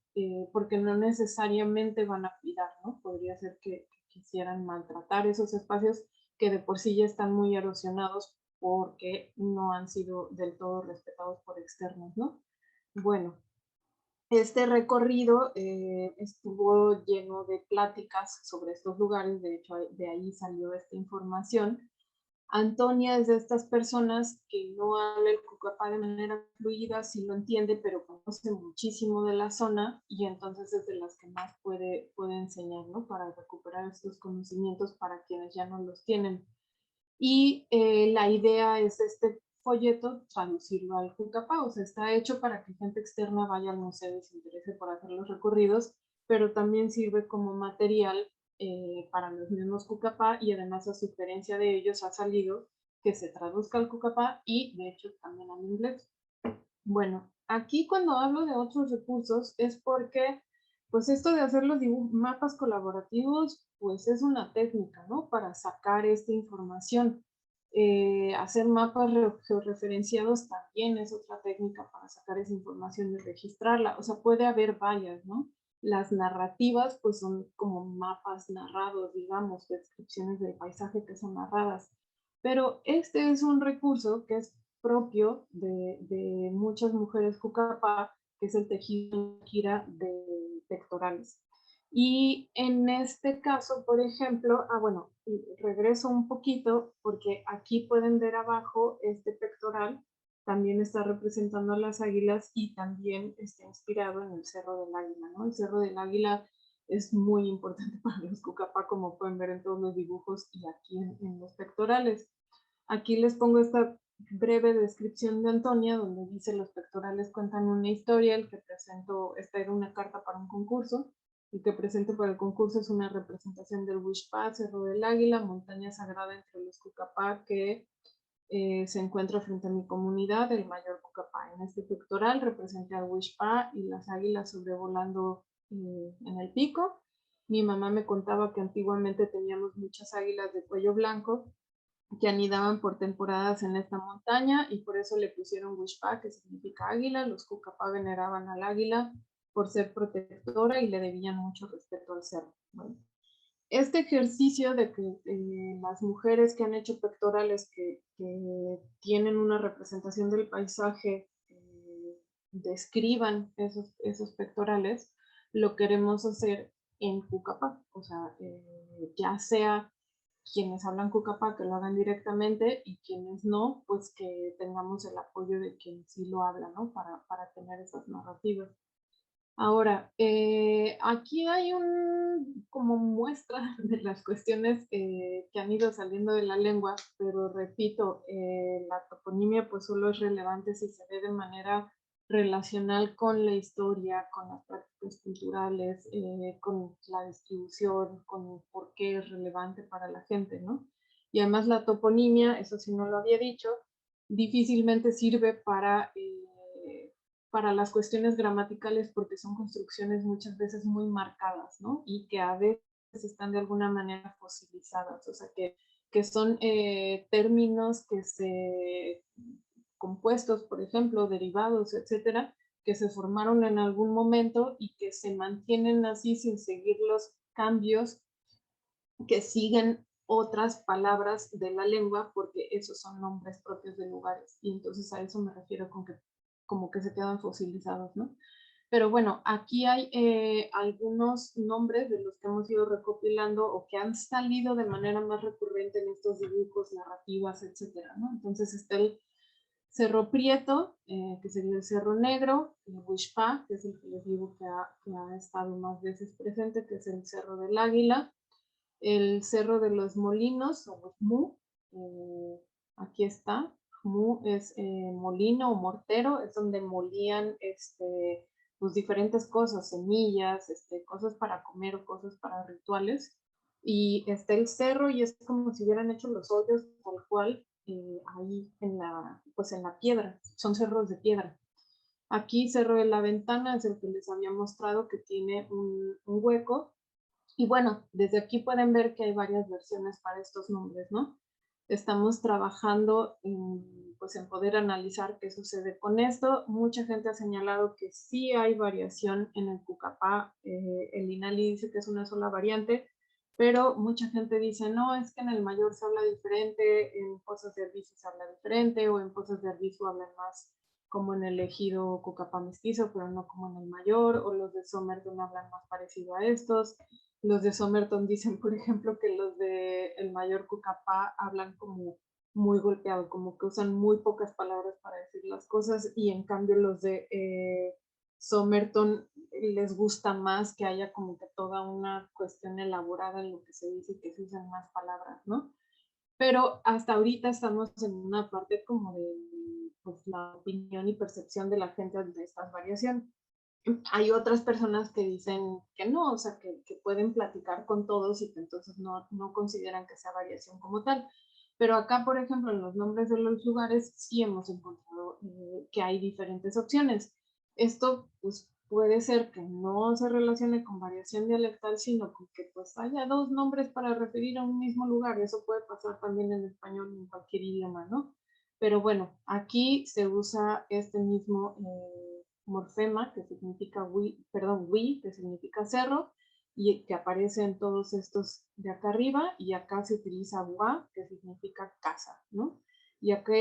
Speaker 4: porque no necesariamente van a cuidar, ¿no? Podría ser que quisieran maltratar esos espacios que de por sí ya están muy erosionados porque no han sido del todo respetados por externos, ¿no? Bueno, este recorrido estuvo lleno de pláticas sobre estos lugares, de hecho de ahí salió esta información. Antonia es de estas personas que no habla el Cucapá de manera fluida, sí lo entiende, pero conoce muchísimo de la zona y entonces es de las que más puede enseñar, ¿no? Para recuperar estos conocimientos para quienes ya no los tienen. Y la idea es este folleto traducirlo al Cucapá, o sea, está hecho para que gente externa vaya al museo y se interese por hacer los recorridos, pero también sirve como material para los mismos Cucapá y además a sugerencia de ellos ha salido que se traduzca al Cucapá y de hecho también al inglés. Bueno, aquí cuando hablo de otros recursos es porque pues esto de hacer los mapas colaborativos pues es una técnica, ¿no? Para sacar esta información. Hacer mapas georreferenciados también es otra técnica para sacar esa información y registrarla. O sea, puede haber varias, ¿no? Las narrativas pues son como mapas narrados, digamos, descripciones del paisaje que son narradas. Pero este es un recurso que es propio de muchas mujeres Cucapá, que es el tejido Kira de pectorales. Y en este caso, por ejemplo, bueno, regreso un poquito porque aquí pueden ver abajo este pectoral, también está representando a las águilas y también está inspirado en el Cerro del Águila, ¿no? El Cerro del Águila es muy importante para los Cucapá, como pueden ver en todos los dibujos y aquí en los pectorales. Aquí les pongo esta breve descripción de Antonia, donde dice los pectorales cuentan una historia, el que presento, esta era una carta para un concurso, el que presento para el concurso es una representación del Huixpá, Cerro del Águila, montaña sagrada entre los Cucapá que se encuentra frente a mi comunidad, el mayor Cucapá. En este pectoral representé al Huixpá y las águilas sobrevolando en el pico. Mi mamá me contaba que antiguamente teníamos muchas águilas de cuello blanco que anidaban por temporadas en esta montaña y por eso le pusieron Huixpá, que significa águila. Los Cucapá veneraban al águila por ser protectora y le debían mucho respeto al cerro. Bueno, este ejercicio de que las mujeres que han hecho pectorales que tienen una representación del paisaje describan esos pectorales, lo queremos hacer en Cucapá, o sea, ya sea quienes hablan Cucapá que lo hagan directamente y quienes no, pues que tengamos el apoyo de quien sí lo habla, ¿no? Para tener esas narrativas. Ahora, aquí hay como muestra de las cuestiones que han ido saliendo de la lengua, pero repito, la toponimia pues solo es relevante si se ve de manera relacional con la historia, con las prácticas culturales, con la distribución, con por qué es relevante para la gente, ¿no? Y además la toponimia, eso sí no lo había dicho, difícilmente sirve para las cuestiones gramaticales porque son construcciones muchas veces muy marcadas, ¿no? Y que a veces están de alguna manera fosilizadas, o sea, que son términos que se compuestos, por ejemplo, derivados, etcétera, que se formaron en algún momento y que se mantienen así sin seguir los cambios que siguen otras palabras de la lengua porque esos son nombres propios de lugares y entonces a eso me refiero con que como que se quedan fosilizados, ¿no? Pero bueno, aquí hay algunos nombres de los que hemos ido recopilando o que han salido de manera más recurrente en estos dibujos, narrativas, etcétera, ¿no? Entonces está el Cerro Prieto, que sería el Cerro Negro, el Huixpá, que es el que les digo que ha estado más veces presente, que es el Cerro del Águila, el Cerro de los Molinos, o Mu, aquí está, Mu es molino o mortero, es donde molían pues diferentes cosas, semillas, cosas para comer o cosas para rituales. Y está el cerro y es como si hubieran hecho los hoyos tal cual ahí pues en la piedra, son cerros de piedra. Aquí Cerro de la Ventana es el que les había mostrado que tiene un hueco. Y bueno, desde aquí pueden ver que hay varias versiones para estos nombres, ¿no? Estamos trabajando pues en poder analizar qué sucede con esto. Mucha gente ha señalado que sí hay variación en el Pucapá. El INALI dice que es una sola variante, pero mucha gente dice, no, es que en el Mayor se habla diferente, en Pozas de Arvizu se habla diferente, o en Pozas de Arvizu hablan más como en el ejido Cucapá mestizo, pero no como en el Mayor, o los de Somerton hablan más parecido a estos. Los de Somerton dicen, por ejemplo, que los de el Mayor Cucapá hablan como muy golpeado, como que usan muy pocas palabras para decir las cosas, y en cambio los de Somerton les gusta más que haya como que toda una cuestión elaborada en lo que se dice y que se usan más palabras, ¿no? Pero hasta ahorita estamos en una parte como de pues, la opinión y percepción de la gente de estas variaciones. Hay otras personas que dicen que no, o sea, que pueden platicar con todos y que entonces no consideran que sea variación como tal. Pero acá, por ejemplo, en los nombres de los lugares sí hemos encontrado que hay diferentes opciones. Esto pues, puede ser que no se relacione con variación dialectal, sino con que pues haya dos nombres para referir a un mismo lugar. Eso puede pasar también en español y en cualquier idioma, ¿no? Pero bueno, aquí se usa este mismo morfema, que significa wi, que significa cerro, y que aparece en todos estos de acá arriba, y acá se utiliza wa, que significa casa, ¿no? Y acá,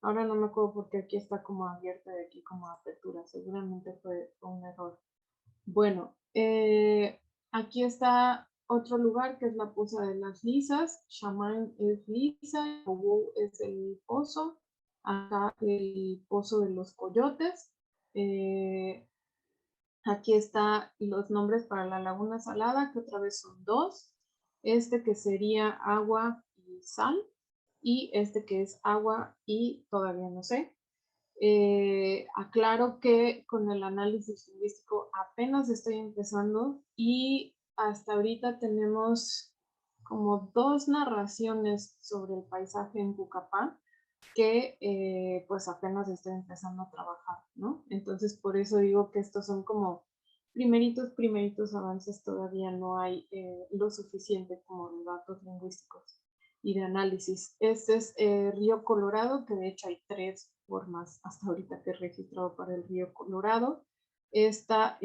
Speaker 4: ahora no me acuerdo porque aquí está como abierta y aquí como apertura, seguramente fue un error. Bueno, aquí está otro lugar que es la Poza de las Lisas. Chamán es lisa, Obú es el pozo. Acá el Pozo de los Coyotes. Aquí están los nombres para la Laguna Salada, que otra vez son dos. Este que sería agua y sal. Y este que es agua y todavía no sé. Aclaro que con el análisis lingüístico apenas estoy empezando y hasta ahorita tenemos como dos narraciones sobre el paisaje en Pucapá que pues apenas estoy empezando a trabajar, ¿no? Entonces por eso digo que estos son como primeritos avances, todavía no hay lo suficiente como de datos lingüísticos y de análisis. Este es Río Colorado, que de hecho hay tres formas hasta ahorita que he registrado para el Río Colorado. Esta,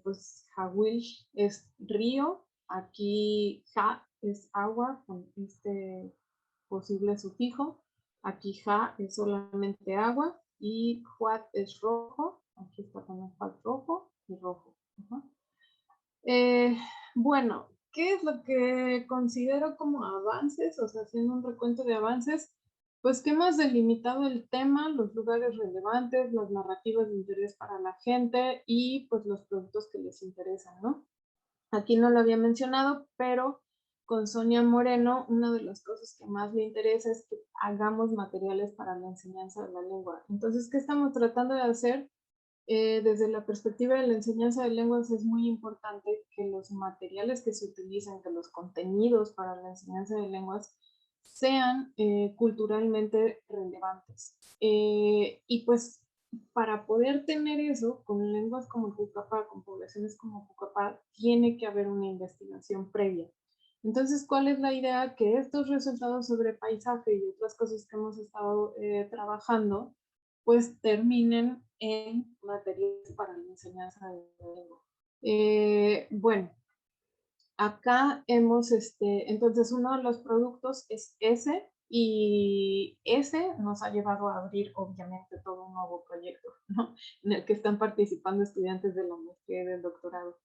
Speaker 4: pues, Jawil es río, aquí Ja es agua con este posible sufijo, aquí Ja es solamente agua y Juat es rojo, aquí está también Juat rojo y rojo. Bueno, ¿qué es lo que considero como avances? O sea, haciendo un recuento de avances, pues que hemos delimitado el tema, los lugares relevantes, las narrativas de interés para la gente y pues los productos que les interesan, ¿no? Aquí no lo había mencionado, pero con Sonia Moreno, una de las cosas que más le interesa es que hagamos materiales para la enseñanza de la lengua. Entonces, ¿qué estamos tratando de hacer? Desde la perspectiva de la enseñanza de lenguas es muy importante que los materiales que se utilizan, que los contenidos para la enseñanza de lenguas sean culturalmente relevantes. Y pues para poder tener eso, con lenguas como Pucapá, con poblaciones como Pucapá, tiene que haber una investigación previa. Entonces, ¿cuál es la idea? Que estos resultados sobre paisaje y otras cosas que hemos estado trabajando, pues terminen en materiales para la enseñanza de la lengua. Bueno, acá hemos, entonces uno de los productos es ese, y ese nos ha llevado a abrir obviamente todo un nuevo proyecto, ¿no? En el que están participando estudiantes de la maestría y del doctorado.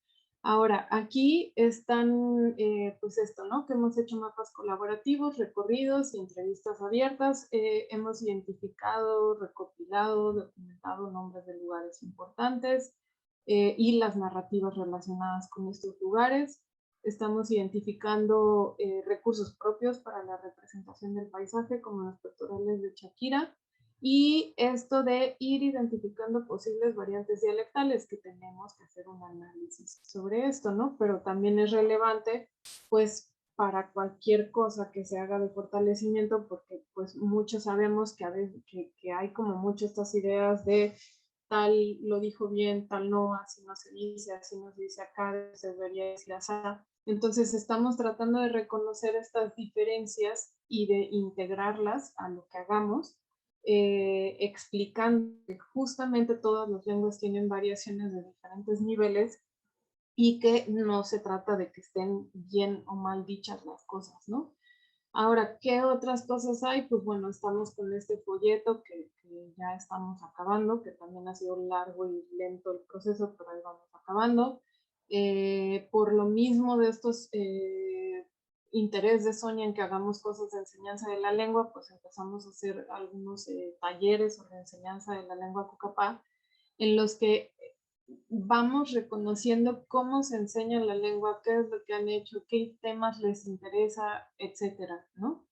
Speaker 4: Ahora, aquí están, pues esto, ¿no? Que hemos hecho mapas colaborativos, recorridos y entrevistas abiertas. Hemos identificado, recopilado, documentado nombres de lugares importantes y las narrativas relacionadas con estos lugares. Estamos identificando recursos propios para la representación del paisaje, como los pectorales de Shakira, y esto de ir identificando posibles variantes dialectales, que tenemos que hacer un análisis sobre esto, ¿no? Pero también es relevante, pues, para cualquier cosa que se haga de fortalecimiento, porque pues muchos sabemos que a veces que hay como mucho estas ideas de tal lo dijo bien, tal no, así no se dice, así no se dice acá, se debería decir así. Entonces estamos tratando de reconocer estas diferencias y de integrarlas a lo que hagamos, explicando que justamente todas las lenguas tienen variaciones de diferentes niveles y que no se trata de que estén bien o mal dichas las cosas, ¿no? Ahora, ¿qué otras cosas hay? Pues bueno, estamos con este folleto que ya estamos acabando, que también ha sido largo y lento el proceso, pero ahí vamos acabando. Por lo mismo de estos interés de Sonia en que hagamos cosas de enseñanza de la lengua, pues empezamos a hacer algunos talleres sobre enseñanza de la lengua cucapá, en los que vamos reconociendo cómo se enseña la lengua, qué es lo que han hecho, qué temas les interesa, etcétera, ¿no?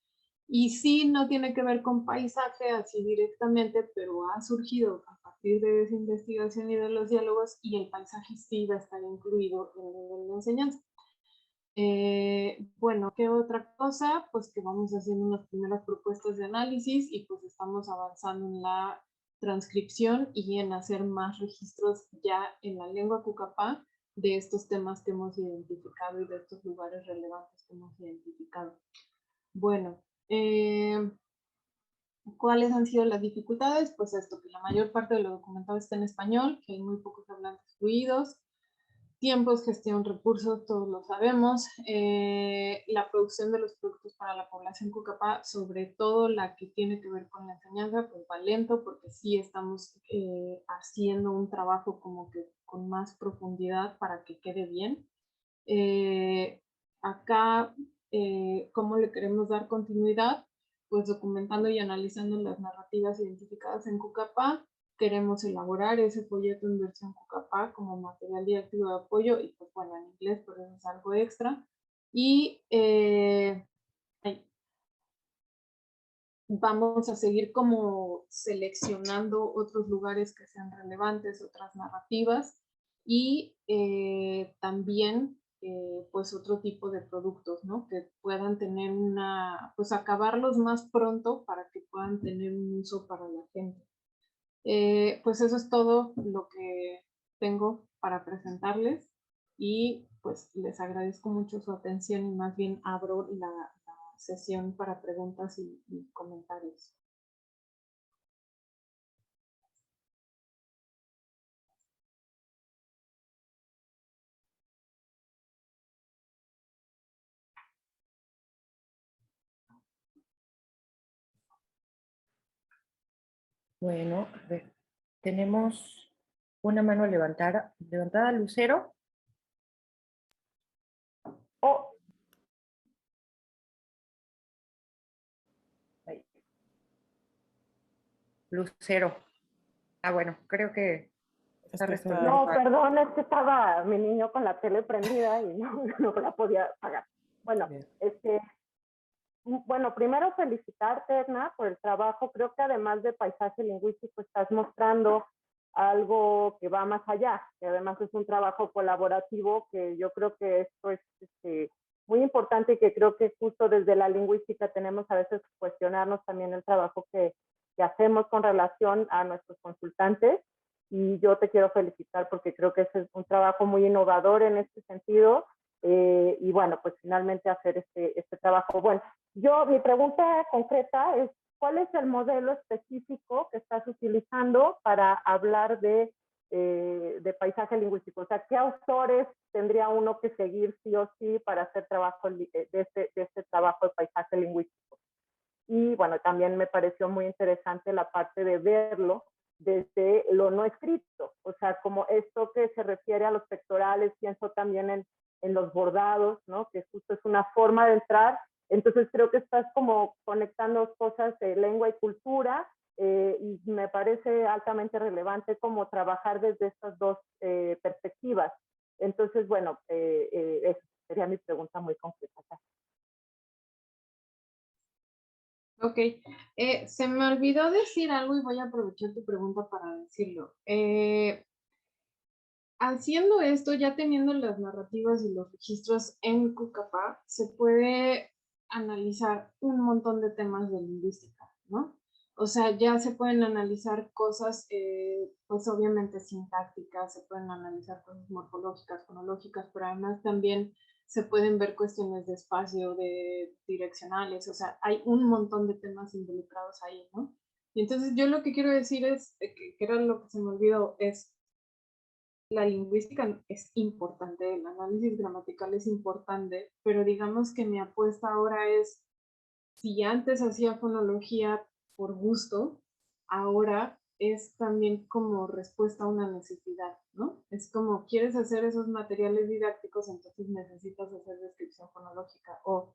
Speaker 4: Y sí, no tiene que ver con paisaje así directamente, pero ha surgido a partir de esa investigación y de los diálogos, y el paisaje sí va a estar incluido en el nivel de enseñanza. Bueno, ¿qué otra cosa? Pues que vamos haciendo unas primeras propuestas de análisis y pues estamos avanzando en la transcripción y en hacer más registros ya en la lengua cucapá de estos temas que hemos identificado y de estos lugares relevantes que hemos identificado. Bueno, ¿cuáles han sido las dificultades? Pues esto, que la mayor parte de lo documentado está en español, que hay muy pocos hablantes fluidos, tiempos, gestión, recursos, todos lo sabemos. La producción de los productos para la población cucapá, sobre todo la que tiene que ver con la enseñanza, pues va lento porque sí estamos haciendo un trabajo como que con más profundidad para que quede bien. Acá, ¿cómo le queremos dar continuidad? Pues documentando y analizando las narrativas identificadas en cucapá. Queremos elaborar ese folleto en versión cucapá como material directivo de apoyo y pues bueno, en inglés, pero eso es algo extra. Y vamos a seguir como seleccionando otros lugares que sean relevantes, otras narrativas y también pues otro tipo de productos, ¿no? Que puedan tener una, pues acabarlos más pronto para que puedan tener un uso para la gente. Pues eso es todo lo que tengo para presentarles y pues les agradezco mucho su atención y más bien abro la sesión para preguntas y comentarios.
Speaker 2: Bueno, a ver, tenemos una mano levantada, Lucero. Oh, ahí. Lucero. Ah, bueno, creo que está resolviendo.
Speaker 5: No, perdón, es que estaba mi niño con la tele prendida y no la podía apagar. Bueno, bueno, primero felicitarte, Edna, por el trabajo. Creo que además de paisaje lingüístico estás mostrando algo que va más allá, que además es un trabajo colaborativo, que yo creo que esto es muy importante y que creo que justo desde la lingüística tenemos a veces que cuestionarnos también el trabajo que hacemos con relación a nuestros consultantes. Y yo te quiero felicitar porque creo que es un trabajo muy innovador en este sentido. Y bueno, pues finalmente hacer este trabajo. Bueno, mi pregunta concreta es, ¿cuál es el modelo específico que estás utilizando para hablar de paisaje lingüístico? O sea, ¿qué autores tendría uno que seguir sí o sí para hacer trabajo de este trabajo de paisaje lingüístico? Y bueno, también me pareció muy interesante la parte de verlo desde lo no escrito, o sea, como esto que se refiere a los pectorales, pienso también en los bordados, ¿no? Que justo es una forma de entrar. Entonces creo que estás como conectando cosas de lengua y cultura, y me parece altamente relevante como trabajar desde estas dos perspectivas. Entonces, bueno, esa sería mi pregunta muy concreta.
Speaker 4: Ok, se me olvidó decir algo y voy a aprovechar tu pregunta para decirlo. Haciendo esto, ya teniendo las narrativas y los registros en Cucapá, se puede analizar un montón de temas de lingüística, ¿no? O sea, ya se pueden analizar cosas, pues obviamente sintácticas, se pueden analizar cosas morfológicas, fonológicas, pero además también se pueden ver cuestiones de espacio, de direccionales, o sea, hay un montón de temas involucrados ahí, ¿no? Y entonces yo lo que quiero decir es, que era lo que se me olvidó, es la lingüística es importante, el análisis gramatical es importante, pero digamos que mi apuesta ahora es, si antes hacía fonología por gusto, ahora es también como respuesta a una necesidad, ¿no? Es como, quieres hacer esos materiales didácticos, entonces necesitas hacer descripción fonológica, o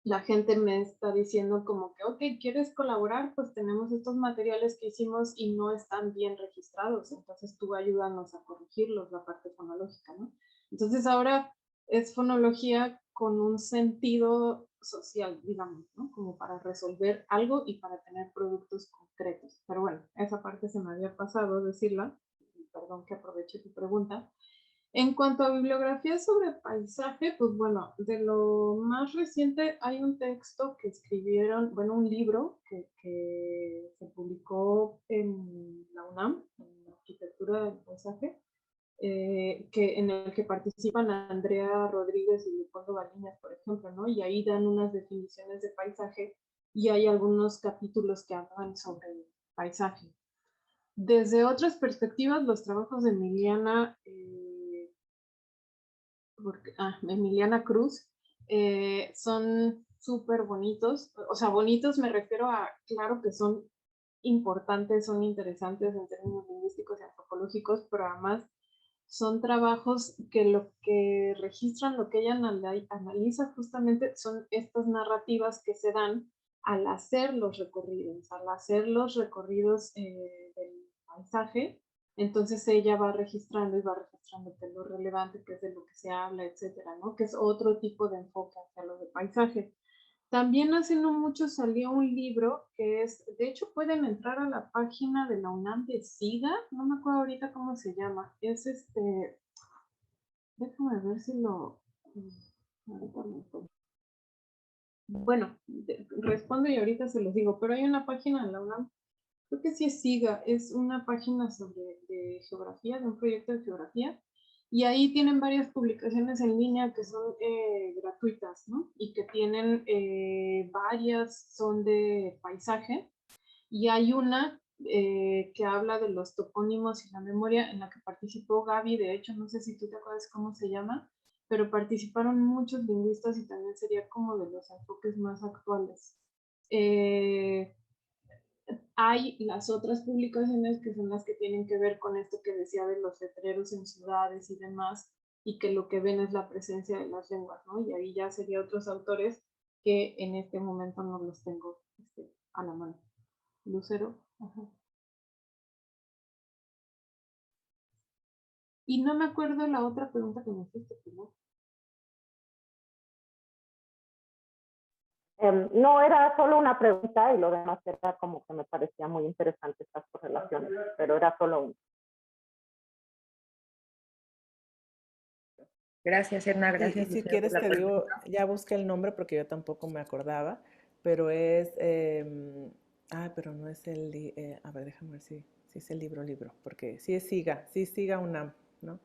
Speaker 4: la gente me está diciendo como que, ok, ¿quieres colaborar? Pues tenemos estos materiales que hicimos y no están bien registrados, entonces tú ayúdanos a corregirlos, la parte fonológica, ¿no? Entonces ahora es fonología con un sentido social, digamos, ¿no? Como para resolver algo y para tener productos concretos. Pero bueno, esa parte se me había pasado decirla, perdón que aproveche tu pregunta. En cuanto a bibliografía sobre paisaje, pues bueno, de lo más reciente hay un texto que escribieron, bueno, un libro que se publicó en la UNAM, en Arquitectura del Paisaje, en el que participan Andrea Rodríguez y Leopoldo Baliñas, por ejemplo, ¿no? Y ahí dan unas definiciones de paisaje y hay algunos capítulos que hablan sobre paisaje. Desde otras perspectivas, los trabajos de Emiliana Cruz, son súper bonitos. O sea, bonitos me refiero a, claro que son importantes, son interesantes en términos lingüísticos y antropológicos, pero además son trabajos que lo que registran, lo que ella analiza justamente son estas narrativas que se dan al hacer los recorridos, del paisaje. Entonces ella va registrando y va registrando que es lo relevante, que es de lo que se habla, etcétera, ¿no? Que es otro tipo de enfoque hacia lo de paisaje. También hace no mucho salió un libro que es, de hecho pueden entrar a la página de la UNAM de SIGA, no me acuerdo ahorita cómo se llama, es déjame ver si lo, ahorita bueno, respondo y ahorita se los digo, pero hay una página de la UNAM, creo que sí es SIGA, es una página de geografía, de un proyecto de geografía, y ahí tienen varias publicaciones en línea que son gratuitas, ¿no? Y que tienen varias, son de paisaje, y hay una que habla de los topónimos y la memoria en la que participó Gaby, de hecho, no sé si tú te acuerdas cómo se llama, pero participaron muchos lingüistas y también sería como de los enfoques más actuales. Hay las otras publicaciones que son las que tienen que ver con esto que decía de los letreros en ciudades y demás, y que lo que ven es la presencia de las lenguas, ¿no? Y ahí ya sería otros autores que en este momento no los tengo a la mano. Lucero. Ajá. Y no me acuerdo la otra pregunta que me hiciste, ¿no?
Speaker 5: No, era solo una pregunta y lo demás era como que me parecía muy interesante estas correlaciones, pero era solo una.
Speaker 2: Gracias, Edna, gracias.
Speaker 1: Y si quieres te digo, ya busqué el nombre porque yo tampoco me acordaba, pero es, pero no es a ver, déjame ver si es el libro, porque sí es Siga UNAM, ¿no?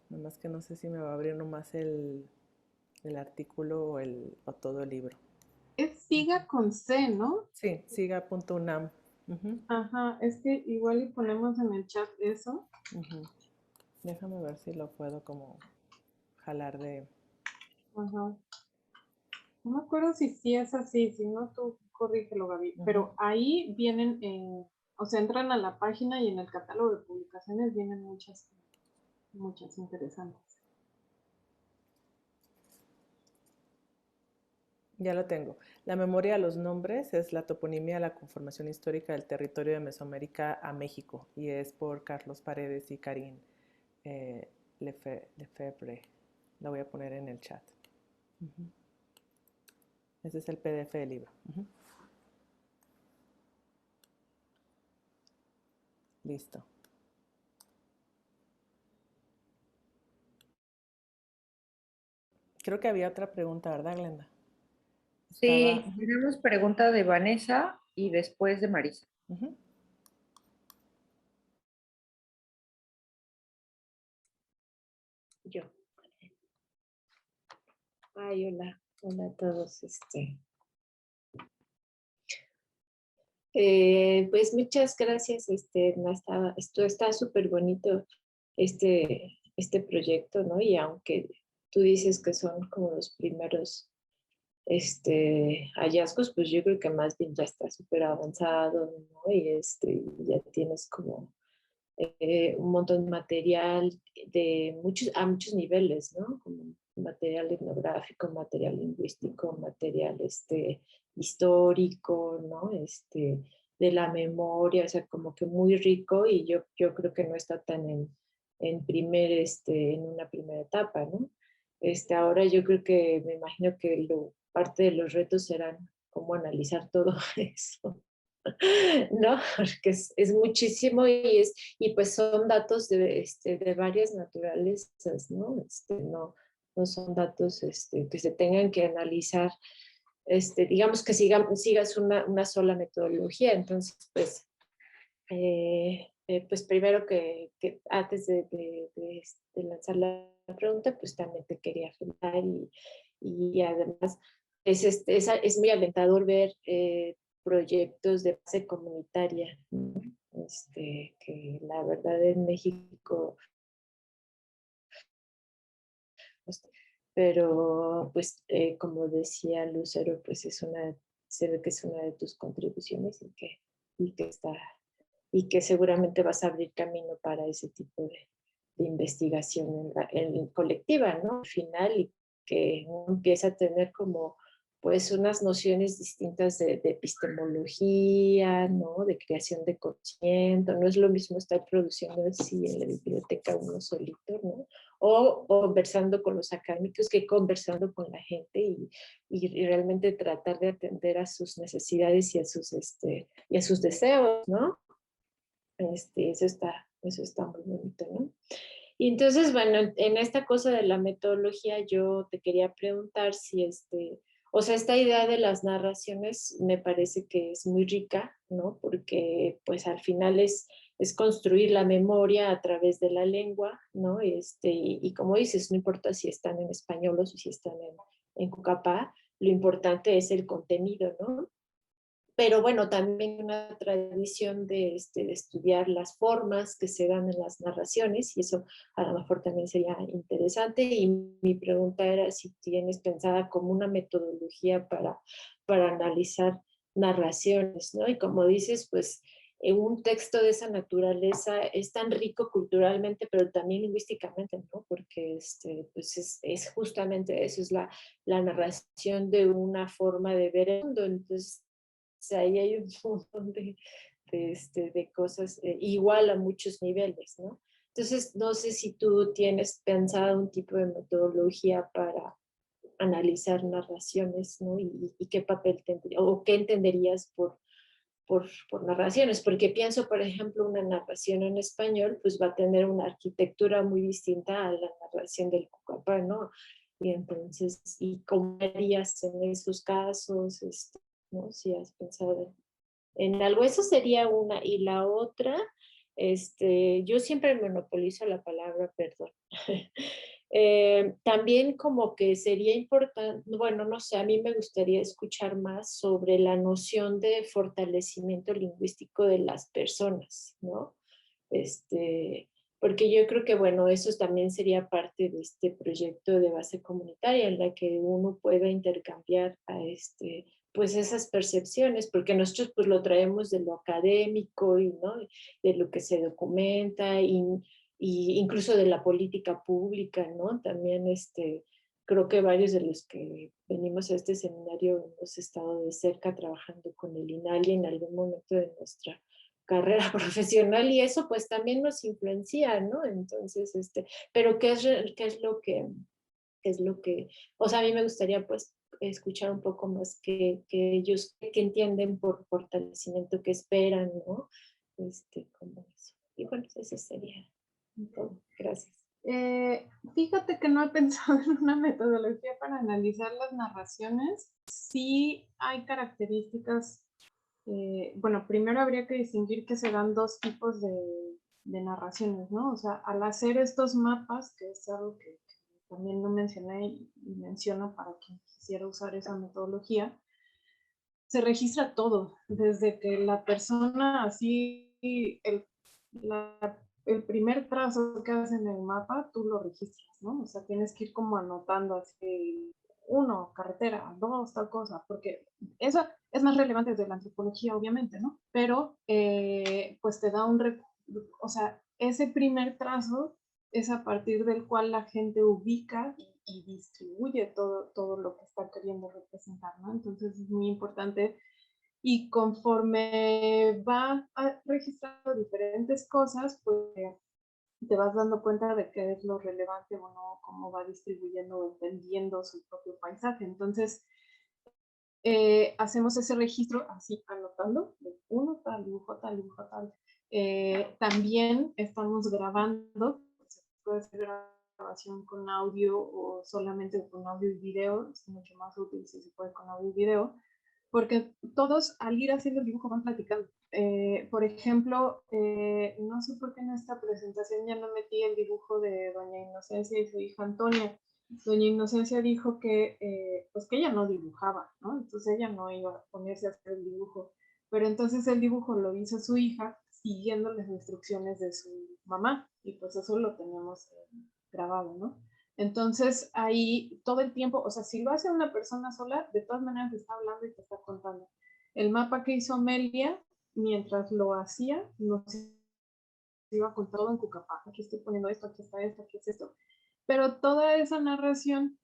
Speaker 1: Nomás que no sé si me va a abrir nomás el artículo o todo el libro.
Speaker 4: Es Siga con C, ¿no?
Speaker 1: Sí, siga.unam.
Speaker 4: Ajá, es que igual y ponemos en el chat eso.
Speaker 1: Déjame ver si lo puedo como jalar de...
Speaker 4: Ajá. No me acuerdo si sí es así, si no tú corrígelo, Gaby. Pero ahí vienen, o sea, entran a la página y en el catálogo de publicaciones vienen muchas interesantes.
Speaker 1: Ya lo tengo. La memoria de los nombres es la toponimia, la conformación histórica del territorio de Mesoamérica a México y es por Carlos Paredes y Karin Lefebvre. La voy a poner en el chat. Ese es el PDF del libro. Listo. Creo que había otra pregunta, ¿verdad, Glenda?
Speaker 2: Sí, tenemos pregunta de Vanessa y después de Marisa.
Speaker 6: Yo. Ay, hola, hola a todos. Pues muchas gracias, esto está súper bonito, este proyecto, ¿no? Y aunque tú dices que son como los primeros hallazgos, pues yo creo que más bien ya está súper avanzado, ¿no? Y ya tienes como un montón de material a muchos niveles, ¿no? Como material etnográfico, material lingüístico, material histórico, ¿no? De la memoria, o sea, como que muy rico, y yo creo que no está tan en una primera etapa, ¿no? Ahora yo creo que me imagino que parte de los retos serán cómo analizar todo eso. ¿No? Porque es muchísimo, y pues son datos de varias naturalezas, ¿no? No son datos que se tengan que analizar, digamos que sigas una sola metodología. Entonces, pues primero que antes de lanzar la pregunta, pues también te quería felicitar, y además es muy alentador ver proyectos de base comunitaria, ¿no? Que la verdad en México, pero pues como decía Lucero, pues se ve que es una de tus contribuciones, y que seguramente vas a abrir camino para ese tipo de investigación colectiva, ¿no? Al final, y que uno empieza a tener como pues unas nociones distintas de epistemología, ¿no? De creación de conocimiento. No es lo mismo estar produciendo así en la biblioteca uno solito, ¿no? O conversando con los académicos, que conversando con la gente, y realmente tratar de atender a sus necesidades y a sus deseos, ¿no? Eso está muy bonito, ¿no? Y entonces, bueno, en esta cosa de la metodología, yo te quería preguntar si o sea, esta idea de las narraciones me parece que es muy rica, ¿no? Porque pues al final es construir la memoria a través de la lengua, ¿no? Y como dices, no importa si están en español o si están en Cucapá, lo importante es el contenido, ¿no? Pero bueno, también una tradición de estudiar las formas que se dan en las narraciones, y eso a lo mejor también sería interesante. Y mi pregunta era si tienes pensada como una metodología para analizar narraciones, ¿no? Y como dices, pues un texto de esa naturaleza es tan rico culturalmente, pero también lingüísticamente, ¿no? Porque pues es justamente eso, es la narración de una forma de ver el mundo. Entonces, sea, ahí hay un montón de cosas, igual a muchos niveles, ¿no? Entonces, no sé si tú tienes pensado un tipo de metodología para analizar narraciones, ¿no? Y qué papel tendría, o qué entenderías por narraciones, porque pienso, por ejemplo, una narración en español, pues va a tener una arquitectura muy distinta a la narración del Cucapá, ¿no? Y entonces, ¿y cómo harías en esos casos? ¿No? Si has pensado en algo, eso sería una. Y la otra, yo siempre monopolizo la palabra perdón. También como que sería importante, bueno, no sé, a mí me gustaría escuchar más sobre la noción de fortalecimiento lingüístico de las personas, ¿no? Porque yo creo que, bueno, eso también sería parte de este proyecto de base comunitaria, en la que uno pueda intercambiar pues esas percepciones, porque nosotros pues lo traemos de lo académico, ¿no? De lo que se documenta, y incluso de la política pública, ¿no? También creo que varios de los que venimos a este seminario hemos estado de cerca trabajando con el INALI en algún momento de nuestra carrera profesional y eso pues también nos influencia, ¿no? Entonces, pero ¿qué es lo que, o sea, a mí me gustaría pues escuchar un poco más que ellos, que entienden por fortalecimiento, que esperan, ¿no? Como eso. Y bueno, eso sería todo. Gracias.
Speaker 4: Fíjate que no he pensado en una metodología para analizar las narraciones. Sí hay características. Bueno, primero habría que distinguir que se dan dos tipos de narraciones, ¿no? O sea, al hacer estos mapas, que es algo que también no mencioné y menciono para quien quisiera usar esa metodología, se registra todo, desde que la persona así, el primer trazo que hace en el mapa, tú lo registras, ¿no? O sea, tienes que ir como anotando así, 1, carretera, 2, tal cosa, porque eso es más relevante desde la antropología, obviamente, ¿no? Pero, pues te da o sea, ese primer trazo es a partir del cual la gente ubica y distribuye todo lo que está queriendo representar, ¿no? Entonces es muy importante y conforme va registrando diferentes cosas, pues te vas dando cuenta de qué es lo relevante o no, cómo va distribuyendo o entendiendo su propio paisaje. Entonces, hacemos ese registro así, anotando, uno tal, dibujo tal, dibujo tal. También estamos grabando, puede ser grabación con audio o solamente con audio y video, es mucho más útil si se puede con audio y video, porque todos al ir haciendo el dibujo van platicando. Por ejemplo, no sé por qué en esta presentación ya no metí el dibujo de Doña Inocencia y su hija Antonia. Doña Inocencia dijo que, pues que ella no dibujaba, ¿no? Entonces ella no iba a ponerse a hacer el dibujo. Pero entonces el dibujo lo hizo su hija siguiendo las instrucciones de su mamá y pues eso lo tenemos grabado, ¿no? Entonces ahí todo el tiempo, o sea, si lo hace una persona sola, de todas maneras te está hablando y te está contando. El mapa que hizo Amelia, mientras lo hacía, nos iba contando en Cucapá. Aquí estoy poniendo esto, aquí está esto, aquí es esto. Pero toda esa narración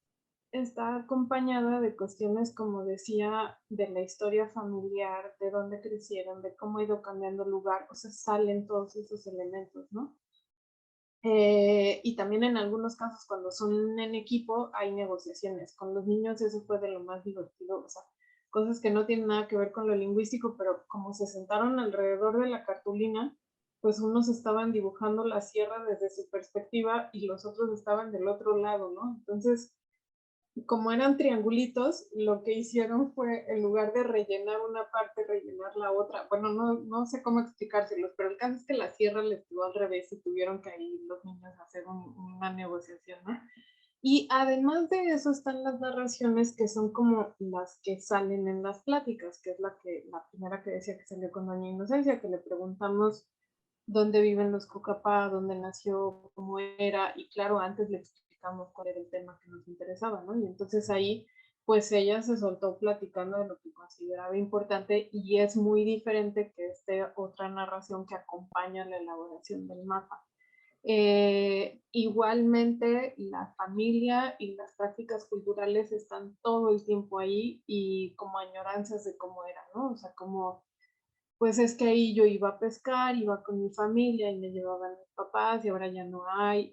Speaker 4: está acompañada de cuestiones, como decía, de la historia familiar, de dónde crecieron, de cómo ha ido cambiando el lugar, o sea, salen todos esos elementos, ¿no? Y también en algunos casos cuando son en equipo hay negociaciones. Con los niños eso fue de lo más divertido, o sea, cosas que no tienen nada que ver con lo lingüístico, pero como se sentaron alrededor de la cartulina, pues unos estaban dibujando la sierra desde su perspectiva y los otros estaban del otro lado, ¿no? Entonces, como eran triangulitos, lo que hicieron fue, en lugar de rellenar una parte, rellenar la otra. Bueno, no sé cómo explicárselos, pero el caso es que la sierra les quedó al revés y tuvieron que ahí los niños hacer una negociación, ¿no? Y además de eso están las narraciones que son como las que salen en las pláticas, que es la primera que decía que salió con Doña Inocencia, que le preguntamos dónde viven los Cucapá, dónde nació, cómo era, y claro, antes le explicamos cuál era el tema que nos interesaba, ¿no? Y entonces ahí, pues ella se soltó platicando de lo que consideraba importante y es muy diferente que otra narración que acompaña la elaboración del mapa. Igualmente, la familia y las prácticas culturales están todo el tiempo ahí y como añoranzas de cómo era, ¿no? O sea, como pues es que ahí yo iba a pescar, iba con mi familia y me llevaban mis papás y ahora ya no hay.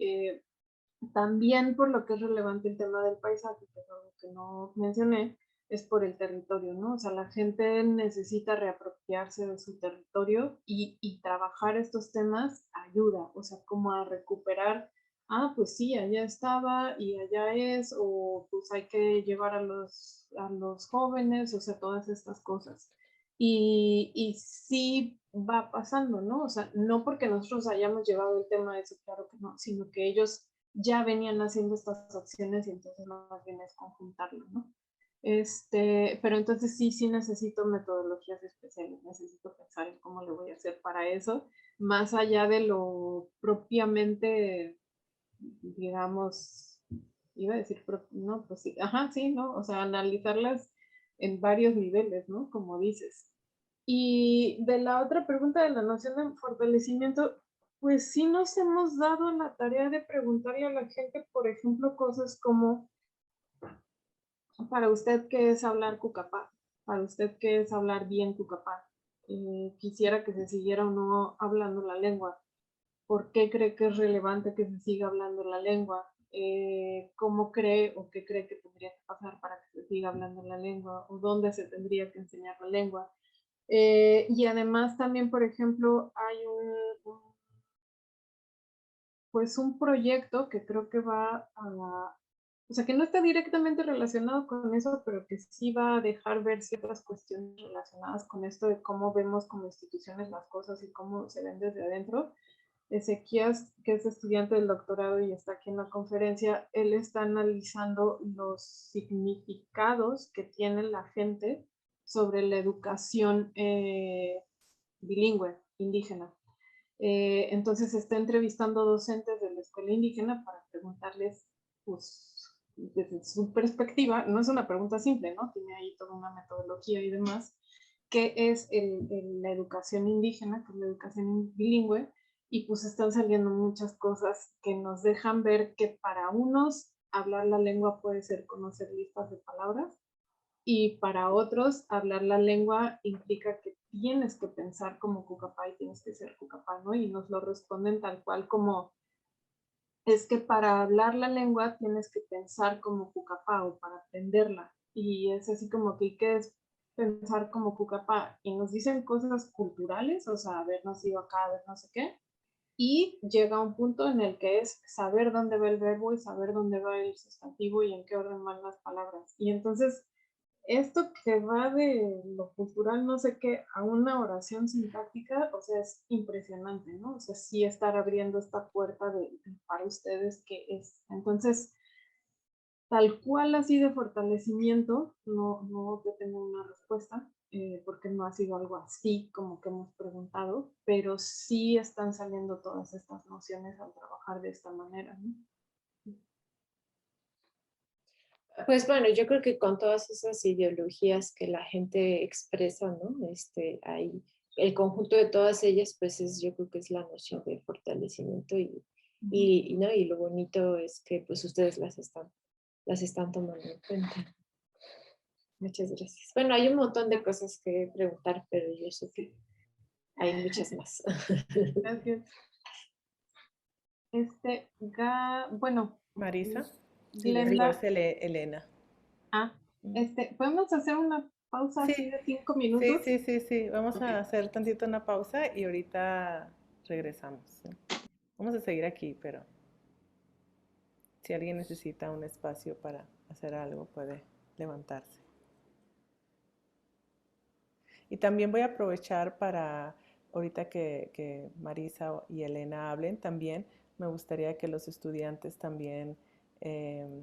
Speaker 4: También por lo que es relevante el tema del paisaje, que es algo que no mencioné, es por el territorio, ¿no? O sea, la gente necesita reapropiarse de su territorio y trabajar estos temas ayuda, o sea, como a recuperar, pues sí, allá estaba y allá es, o pues hay que llevar a los jóvenes, o sea, todas estas cosas. Y sí va pasando, ¿no? O sea, no porque nosotros hayamos llevado el tema de eso, claro que no, sino que ellos ya venían haciendo estas acciones y entonces más bien es conjuntarlo, ¿no? Pero entonces sí necesito metodologías especiales, necesito pensar en cómo le voy a hacer para eso, más allá de lo propiamente, digamos, iba a decir, no, pues sí, ajá, sí, ¿no? O sea, analizarlas en varios niveles, ¿no? Como dices. Y de la otra pregunta de la noción de fortalecimiento, pues sí nos hemos dado la tarea de preguntarle a la gente, por ejemplo, cosas como, para usted, ¿qué es hablar Cucapá? Para usted, ¿qué es hablar bien Cucapá? quisiera que se siguiera o no hablando la lengua. ¿Por qué cree que es relevante que se siga hablando la lengua? ¿Cómo cree o qué cree que tendría que pasar para que se siga hablando la lengua? ¿O dónde se tendría que enseñar la lengua? Y además también, por ejemplo, hay pues un proyecto que creo que va a, o sea, que no está directamente relacionado con eso, pero que sí va a dejar ver ciertas cuestiones relacionadas con esto de cómo vemos como instituciones las cosas y cómo se ven desde adentro. Ezequías, que es estudiante del doctorado y está aquí en la conferencia, él está analizando los significados que tiene la gente sobre la educación bilingüe, indígena. Entonces está entrevistando docentes de la escuela indígena para preguntarles, pues, desde su perspectiva, no es una pregunta simple, ¿no? Tiene ahí toda una metodología y demás, qué es la educación indígena, que es la educación bilingüe, y pues están saliendo muchas cosas que nos dejan ver que para unos hablar la lengua puede ser conocer listas de palabras, y para otros hablar la lengua implica que tienes que pensar como Cucapá y tienes que ser Cucapá, ¿no? Y nos lo responden tal cual como, es que para hablar la lengua tienes que pensar como Cucapá o para aprenderla. Y es así como que, ¿qué es pensar como Cucapá? Y nos dicen cosas culturales, o sea, haber nacido acá, haber no sé qué, y llega un punto en el que es saber dónde va el verbo y saber dónde va el sustantivo y en qué orden van las palabras. Y entonces esto que va de lo cultural, no sé qué, a una oración sintáctica, o sea, es impresionante, ¿no? O sea, sí estar abriendo esta puerta para ustedes que es. Entonces, tal cual así de fortalecimiento, no te tengo una respuesta, porque no ha sido algo así como que hemos preguntado, pero sí están saliendo todas estas nociones al trabajar de esta manera, ¿no?
Speaker 6: Pues bueno, yo creo que con todas esas ideologías que la gente expresa, ¿no? Hay, el conjunto de todas ellas, pues yo creo que es la noción de fortalecimiento ¿no? Y lo bonito es que pues ustedes las están tomando en cuenta. Muchas gracias. Bueno, hay un montón de cosas que preguntar, pero yo sé que hay muchas más.
Speaker 4: Gracias. Bueno,
Speaker 1: Marisa, y después
Speaker 4: Glenda,
Speaker 1: Elena.
Speaker 4: ¿podemos hacer una pausa
Speaker 1: Sí,
Speaker 4: así de 5
Speaker 1: sí,
Speaker 4: minutos?
Speaker 1: sí, sí, sí. Vamos a hacer tantito una pausa y ahorita regresamos. ¿Sí? Vamos a seguir aquí, pero si alguien necesita un espacio para hacer algo, puede levantarse. Y también voy a aprovechar para, ahorita que Marisa y Elena hablen, también me gustaría que los estudiantes también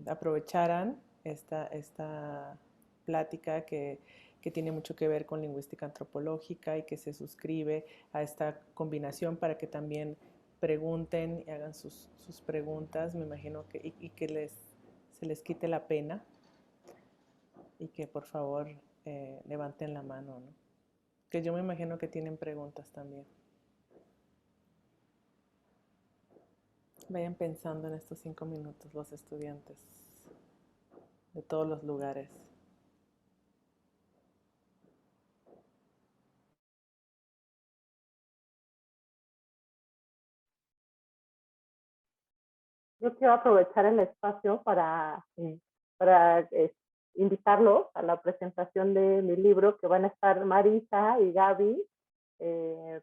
Speaker 1: aprovecharan esta plática que tiene mucho que ver con lingüística antropológica y que se suscribe a esta combinación para que también pregunten y hagan sus preguntas, me imagino que, y que se les quite la pena y que por favor levanten la mano, ¿no? Que yo me imagino que tienen preguntas también. Vayan pensando en estos 5 minutos los estudiantes de todos los lugares.
Speaker 5: Yo quiero aprovechar el espacio para invitarlos a la presentación de mi libro, que van a estar Marisa y Gaby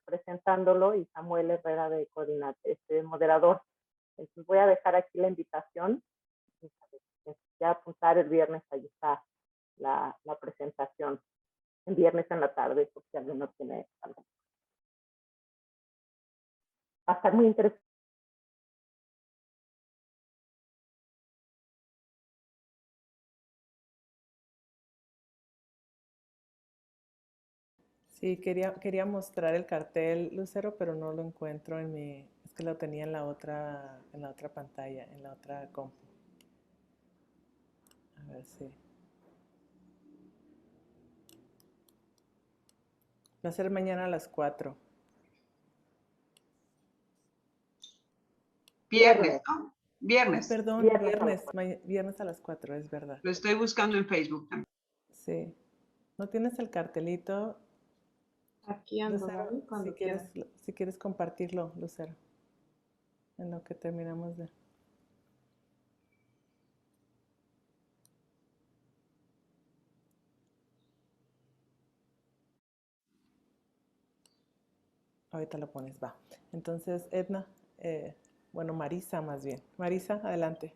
Speaker 5: presentándolo y Samuel Herrera de moderador. Entonces voy a dejar aquí la invitación. Ya apuntar el viernes, ahí está la presentación. El viernes en la tarde, por si alguien no tiene algo. Va a estar muy interesante.
Speaker 1: Sí, quería mostrar el cartel, Lucero, pero no lo encuentro en mi... Es que lo tenía en la otra pantalla, en la otra compu. A ver si... Va a ser mañana a las 4.
Speaker 3: Viernes, ¿no?
Speaker 1: Ay,
Speaker 3: Viernes.
Speaker 1: perdón, viernes a las 4, es verdad.
Speaker 3: Lo estoy buscando en Facebook también.
Speaker 1: Sí. ¿No tienes el cartelito?
Speaker 4: Aquí ando,
Speaker 1: Lucero,
Speaker 4: ¿vale? Cuando quieras.
Speaker 1: si quieres compartirlo, Lucero, en lo que terminamos de... Ahorita lo pones, va. Entonces, Edna, bueno, Marisa más bien. Marisa, adelante.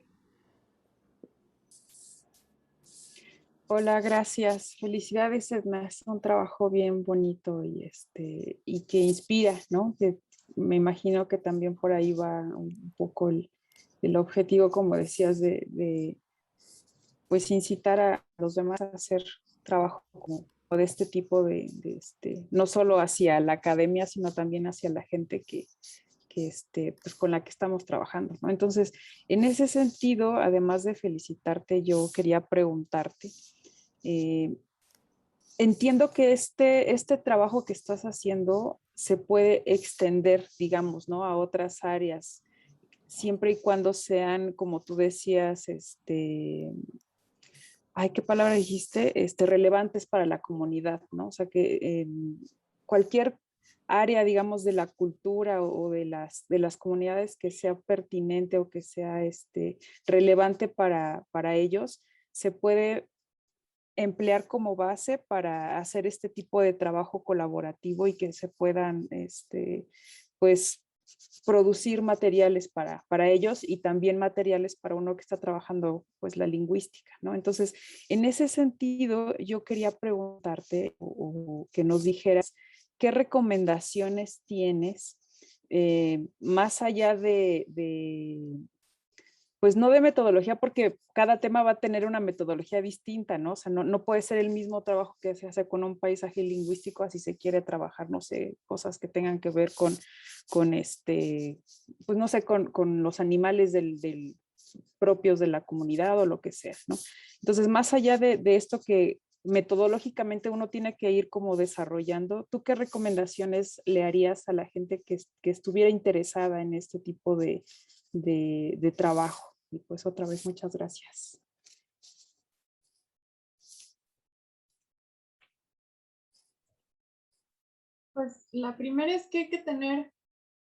Speaker 7: Hola, gracias. Felicidades, Edna. Es un trabajo bien bonito y que inspira, ¿no? Que me imagino que también por ahí va un poco el objetivo, como decías, pues incitar a los demás a hacer trabajo como de este tipo no solo hacia la academia, sino también hacia la gente pues con la que estamos trabajando, ¿no? Entonces, en ese sentido, además de felicitarte, yo quería preguntarte, eh, entiendo que este trabajo que estás haciendo se puede extender, digamos, ¿no? A otras áreas, siempre y cuando sean, como tú decías, ay, ¿qué palabra dijiste? Relevantes para la comunidad, ¿no? O sea, que cualquier área, digamos, de la cultura o de las comunidades que sea pertinente o que sea relevante para ellos, se puede emplear como base para hacer este tipo de trabajo colaborativo y que se puedan, pues, producir materiales para ellos y también materiales para uno que está trabajando, pues, la lingüística, ¿no? Entonces, en ese sentido, yo quería preguntarte o que nos dijeras qué recomendaciones tienes más allá pues no de metodología, porque cada tema va a tener una metodología distinta, ¿no? O sea, no puede ser el mismo trabajo que se hace con un paisaje lingüístico, así se quiere trabajar, no sé, cosas que tengan que ver con pues no sé, con los animales propios de la comunidad o lo que sea, ¿no? Entonces, más allá de esto que metodológicamente uno tiene que ir como desarrollando, ¿tú qué recomendaciones le harías a la gente que estuviera interesada en este tipo de trabajo? Y pues otra vez, muchas gracias.
Speaker 4: Pues la primera es que hay que tener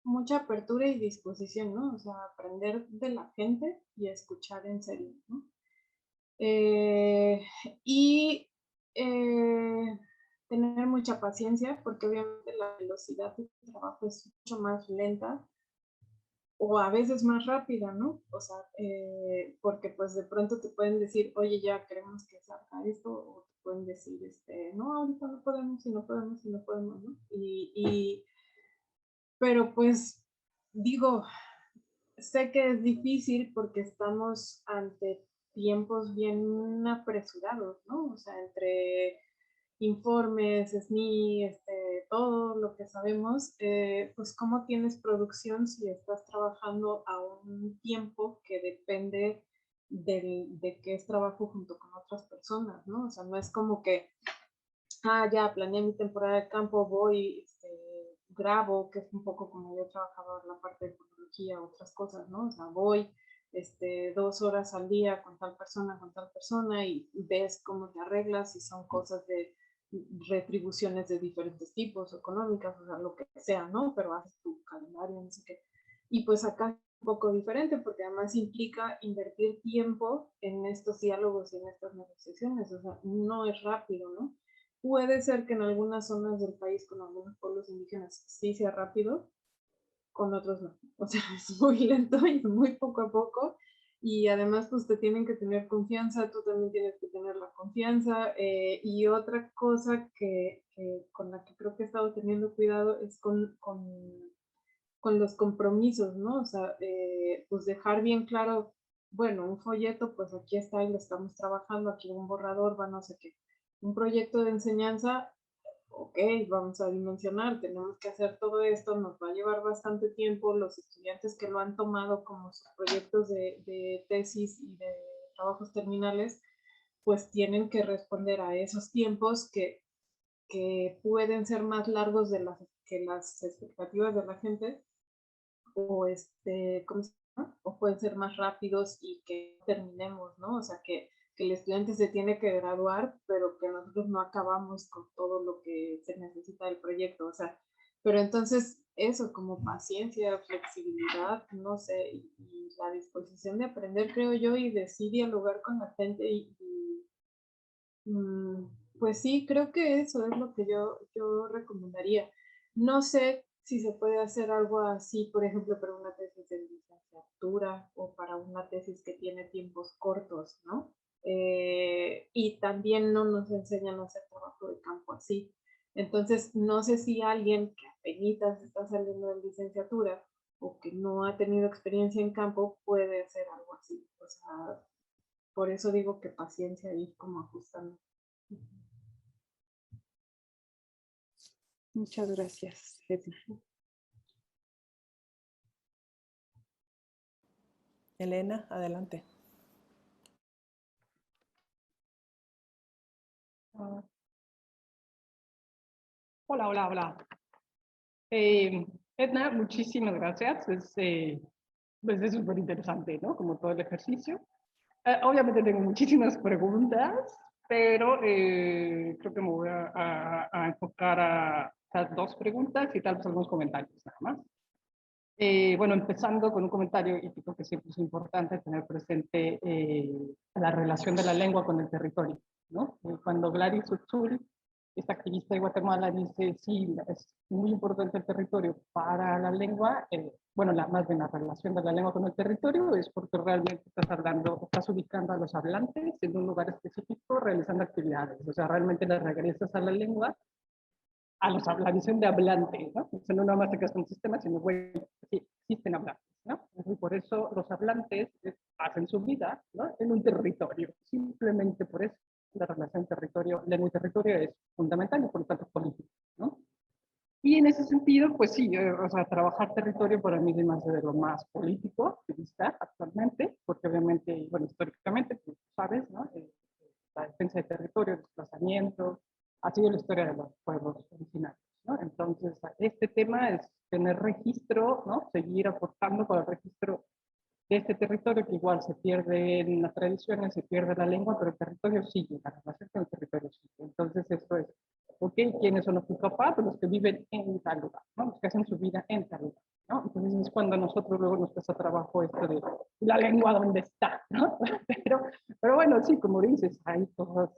Speaker 4: mucha apertura y disposición, ¿no? O sea, aprender de la gente y escuchar en serio, ¿no? Eh, y tener mucha paciencia, porque obviamente la velocidad del trabajo es mucho más lenta o a veces más rápida, ¿no? O sea, porque pues de pronto te pueden decir, oye, ya queremos que salga esto, o te pueden decir, no, ahorita no podemos y no podemos y no podemos, ¿no? Pero pues digo, sé que es difícil porque estamos ante tiempos bien apresurados, ¿no? O sea, entre informes, SNI, todo lo que sabemos, pues cómo tienes producción si estás trabajando a un tiempo que depende de que es trabajo junto con otras personas, ¿no? O sea, no es como que, ya planeé mi temporada de campo, voy, grabo, que es un poco como yo trabajaba en la parte de fotografía, otras cosas, ¿no? O sea, voy 2 horas al día con tal persona y ves cómo te arreglas y son cosas de retribuciones de diferentes tipos, económicas, o sea, lo que sea, ¿no? Pero haces tu calendario, no sé qué. Y pues acá es un poco diferente porque además implica invertir tiempo en estos diálogos y en estas negociaciones, o sea, no es rápido, ¿no? Puede ser que en algunas zonas del país con algunos pueblos indígenas sí sea rápido, con otros no. O sea, es muy lento y muy poco a poco. Y además, pues te tienen que tener confianza, tú también tienes que tener la confianza. Y otra cosa con la que creo que he estado teniendo cuidado es con los compromisos, ¿no? O sea, pues dejar bien claro, bueno, un folleto, pues aquí está y lo estamos trabajando, aquí un borrador, va no sé qué. Un proyecto de enseñanza, ok, vamos a dimensionar, tenemos que hacer todo esto, nos va a llevar bastante tiempo, los estudiantes que lo han tomado como sus proyectos de tesis y de trabajos terminales, pues tienen que responder a esos tiempos que pueden ser más largos que las expectativas de la gente, o ¿cómo se llama? O pueden ser más rápidos y que terminemos, ¿no? O sea, que que el estudiante se tiene que graduar, pero que nosotros no acabamos con todo lo que se necesita del proyecto, o sea, pero entonces eso, como paciencia, flexibilidad, no sé, y la disposición de aprender, creo yo, y de sí dialogar con la gente pues sí, creo que eso es lo que yo recomendaría. No sé si se puede hacer algo así, por ejemplo, para una tesis de licenciatura o para una tesis que tiene tiempos cortos, ¿no? Y también no nos enseñan a hacer trabajo de campo así. Entonces, no sé si alguien que apenas está saliendo de licenciatura o que no ha tenido experiencia en campo puede hacer algo así. O sea, por eso digo que paciencia y como ajustando.
Speaker 7: Muchas gracias, Edna.
Speaker 1: Elena, adelante.
Speaker 8: Hola, hola, hola. Edna, muchísimas gracias. Pues es súper interesante, ¿no? Como todo el ejercicio. Obviamente tengo muchísimas preguntas, pero creo que me voy a enfocar a estas dos preguntas y tal vez algunos comentarios nada más. Bueno, empezando con un comentario, y creo que siempre es importante tener presente la relación de la lengua con el territorio, ¿no? Cuando Gladys Utzuri, esta activista de Guatemala, dice, sí, es muy importante el territorio para la lengua, bueno, más bien la relación de la lengua con el territorio es porque realmente estás hablando, estás ubicando a los hablantes en un lugar específico realizando actividades, o sea, realmente les regresas a la lengua a la visión de hablante, ¿no? O sea, no nada más te quedas con un sistema, sino, bueno, sí, existen hablantes, ¿no? Y por eso los hablantes hacen su vida, ¿no? En un territorio, simplemente por eso la relación territorio, lengua y territorio es fundamental y por lo tanto política, ¿no? Y en ese sentido, pues sí, o sea, trabajar territorio para mí es más de lo más político que está actualmente, porque obviamente, bueno, históricamente, tú sabes, ¿no? La defensa de territorio, el desplazamiento, ha sido la historia de los pueblos originarios, ¿no? Entonces, este tema es tener registro, ¿no? Seguir aportando con el registro de este territorio que igual se pierde en las tradiciones, se pierde la lengua, pero el territorio sigue, la relación con el territorio sigue. Entonces, esto es, ok, ¿quiénes son los Pucapá? Pues los que viven en tal lugar, ¿no? Los que hacen su vida en tal lugar, ¿no? Entonces es cuando nosotros luego nos cuesta trabajo esto de la lengua dónde está, ¿no? Pero bueno, sí, como dices, hay cosas,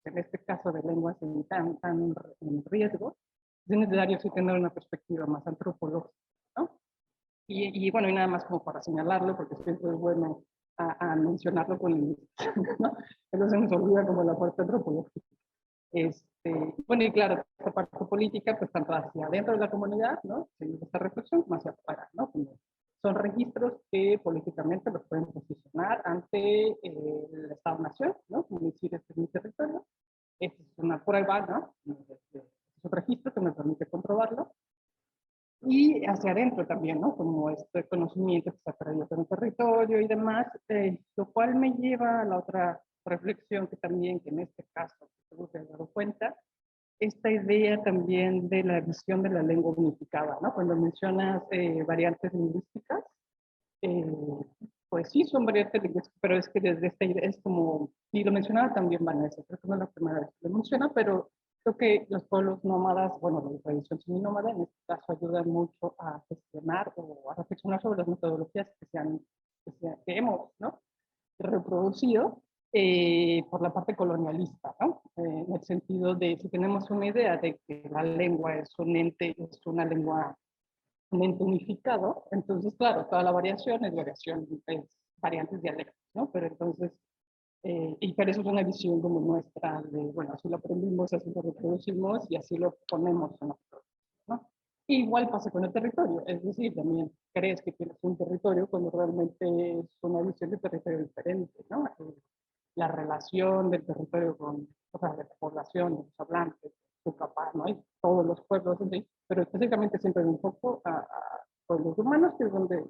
Speaker 8: en este caso de lenguas tan en riesgo, es necesario sí tener una perspectiva más antropológica, ¿no? Y bueno, y nada más como para señalarlo, porque siempre es bueno a mencionarlo con el ¿no? Entonces se nos olvida como la parte antropológica. Bueno, y claro, esta parte política, pues tanto hacia adentro de la comunidad, ¿no? Esta reflexión, como hacia afuera, ¿no? Como son registros que políticamente los pueden posicionar ante el Estado-Nación, ¿no? Como decir, este es mi territorio, esta es una prueba, ¿no? Es un registro que me permite comprobarlo, y hacia adentro también, ¿no? Como este conocimiento que se ha perdido en el territorio y demás, lo cual me lleva a la otra reflexión que también, que en este caso, seguro que he dado cuenta, esta idea también de la visión de la lengua unificada, ¿no? Cuando mencionas variantes lingüísticas, eh, pues sí, son variantes lingüísticas, pero es que desde esta idea es como, y lo mencionaba también Vanessa, creo que no es la primera vez que lo menciona, pero creo que los pueblos nómadas, bueno, la tradición seminómada en este caso ayudan mucho a gestionar o a reflexionar sobre las metodologías que hemos, ¿no? Reproducido por la parte colonialista, ¿no? En el sentido de si tenemos una idea de que la lengua es un ente, es una lengua un ente unificado, entonces, claro, toda la variación es variantes dialectos, ¿no? Pero entonces, y para eso es una visión como nuestra, de, bueno, así lo aprendimos, así lo reproducimos y así lo ponemos en nosotros, ¿no? Igual pasa con el territorio, es decir, también crees que tienes un territorio cuando realmente es una visión de territorio diferente, ¿no? La relación del territorio con, o sea, de la población, los hablantes, su capaz, ¿no? Y todos los pueblos, ¿sí? Pero específicamente siempre un poco a pueblos humanos, que es donde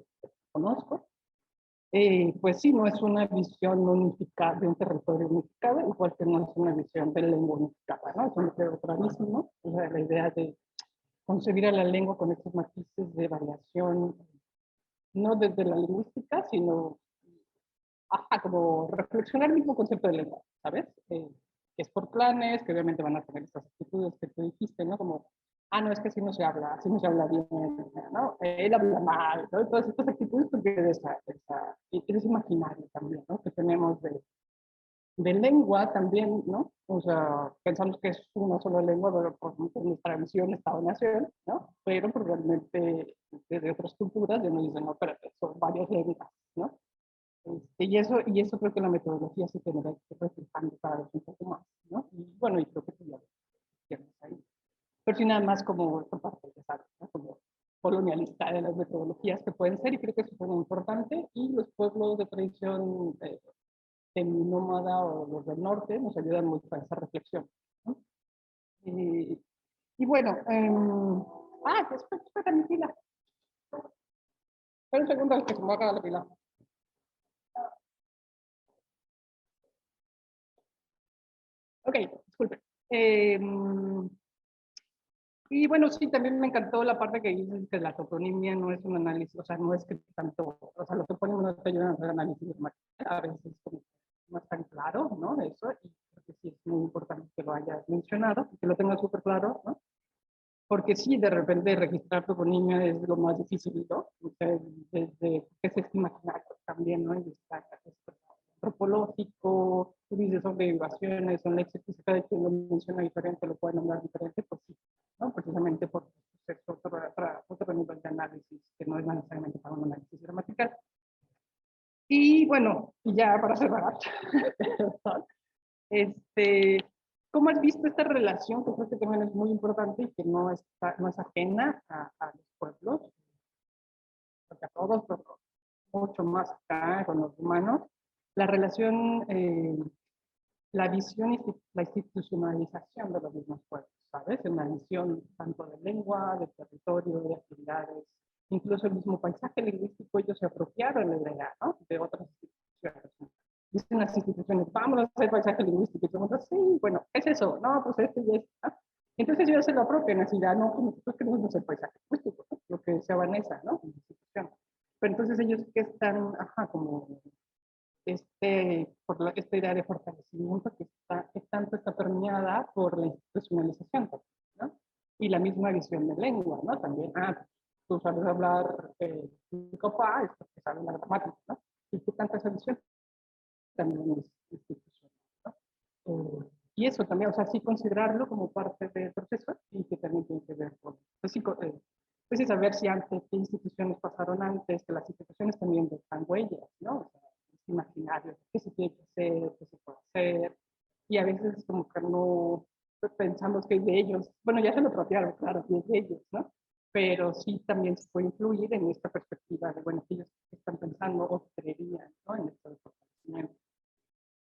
Speaker 8: conozco, pues sí, no es una visión unificada de un territorio unificado, igual que no es una visión de lengua unificada, ¿no? Eso me quedó clarísimo, o sea, la idea de concebir a la lengua con estos matices de variación, no desde la lingüística, sino como reflexionar el mismo concepto de lengua, ¿sabes? Que es por planes, que obviamente van a tener estas actitudes que tú dijiste, ¿no? Como, no, es que así no se habla bien, ¿no? Él habla mal, ¿no? Todas estas actitudes porque de ese imaginario también, ¿no? Que tenemos de lengua también, ¿no? O sea, pensamos que es una sola lengua, pero por nuestra visión Estado-Nación, ¿no? Pero probablemente desde otras culturas ya nos dicen, no, espérate, son varias lenguas, ¿no? Y eso creo que la metodología se tendrá que ir reflejando cada vez un poco más, ¿no? Y bueno, y creo que tú ya lo tienes ahí. Pero sí nada más como esta parte, ¿sabes? ¿No? Como colonialista de las metodologías que pueden ser, y creo que eso es muy importante, y los pueblos de tradición seminómada o los del norte nos ayudan mucho a esa reflexión, ¿no? Y bueno, espera mi pila. Espera un segundo al que se me haga la pila. Ok, disculpe. Y bueno, sí, también me encantó la parte que dices que la toponimia no es un análisis, o sea, no es que tanto, o sea, los topónimos no te ayudan a hacer análisis gramatical, a veces como no es tan claro, ¿no? Eso, y creo que sí es muy importante que lo hayas mencionado, que lo tengas súper claro, ¿no? Porque sí, de repente registrar toponimia es lo más difícil, ¿no? O sea, desde que es imaginario también, ¿no? Y está antropológico, tú dices son derivaciones, son léxicos, cada quien lo menciona diferente, lo pueden nombrar diferente, pues sí, ¿no? Precisamente por ser otro nivel de análisis que no es necesariamente para un análisis gramatical. Y bueno, y ya para cerrar, ¿cómo has visto esta relación que creo que también es muy importante y que no es ajena a los pueblos, porque a todos, pero mucho más acá con los humanos, la relación, la visión y la institucionalización de los mismos pueblos, ¿sabes? En la visión tanto de lengua, de territorio, de actividades, incluso el mismo paisaje lingüístico, ellos se apropiaron de la idea, ¿no? De otras instituciones. Dicen las instituciones, vamos a hacer paisaje lingüístico, y todo el mundo, sí, bueno, ¿qué es eso? No, pues esto y esto, ¿no? Entonces ellos se lo apropian, así, no, pues nosotros queremos hacer paisaje lingüístico, ¿no? Lo que decía Vanessa, ¿no? En la institución. Pero entonces ellos que están, como por esta idea de fortalecimiento que tanto está permeada por la institucionalización, ¿no? Y la misma visión de lengua, ¿no? También, tú sabes hablar copa, es porque sabes la gramática, ¿no? Y que tanta esa visión también es institucional, ¿no? Y eso también, o sea, sí considerarlo como parte del proceso y que también tiene que ver con, pues sí saber si antes, qué instituciones pasaron antes, que las instituciones también dejan huellas, ¿no? O sea, es imaginario, qué se tiene que hacer, qué se puede hacer, y a veces como que no pensamos que es de ellos, bueno, ya se lo apropiaron, claro, que es de ellos, ¿no? Pero sí también se puede influir en esta perspectiva de, bueno, ellos están pensando o creerían, ¿no? En esto de fortalecimiento.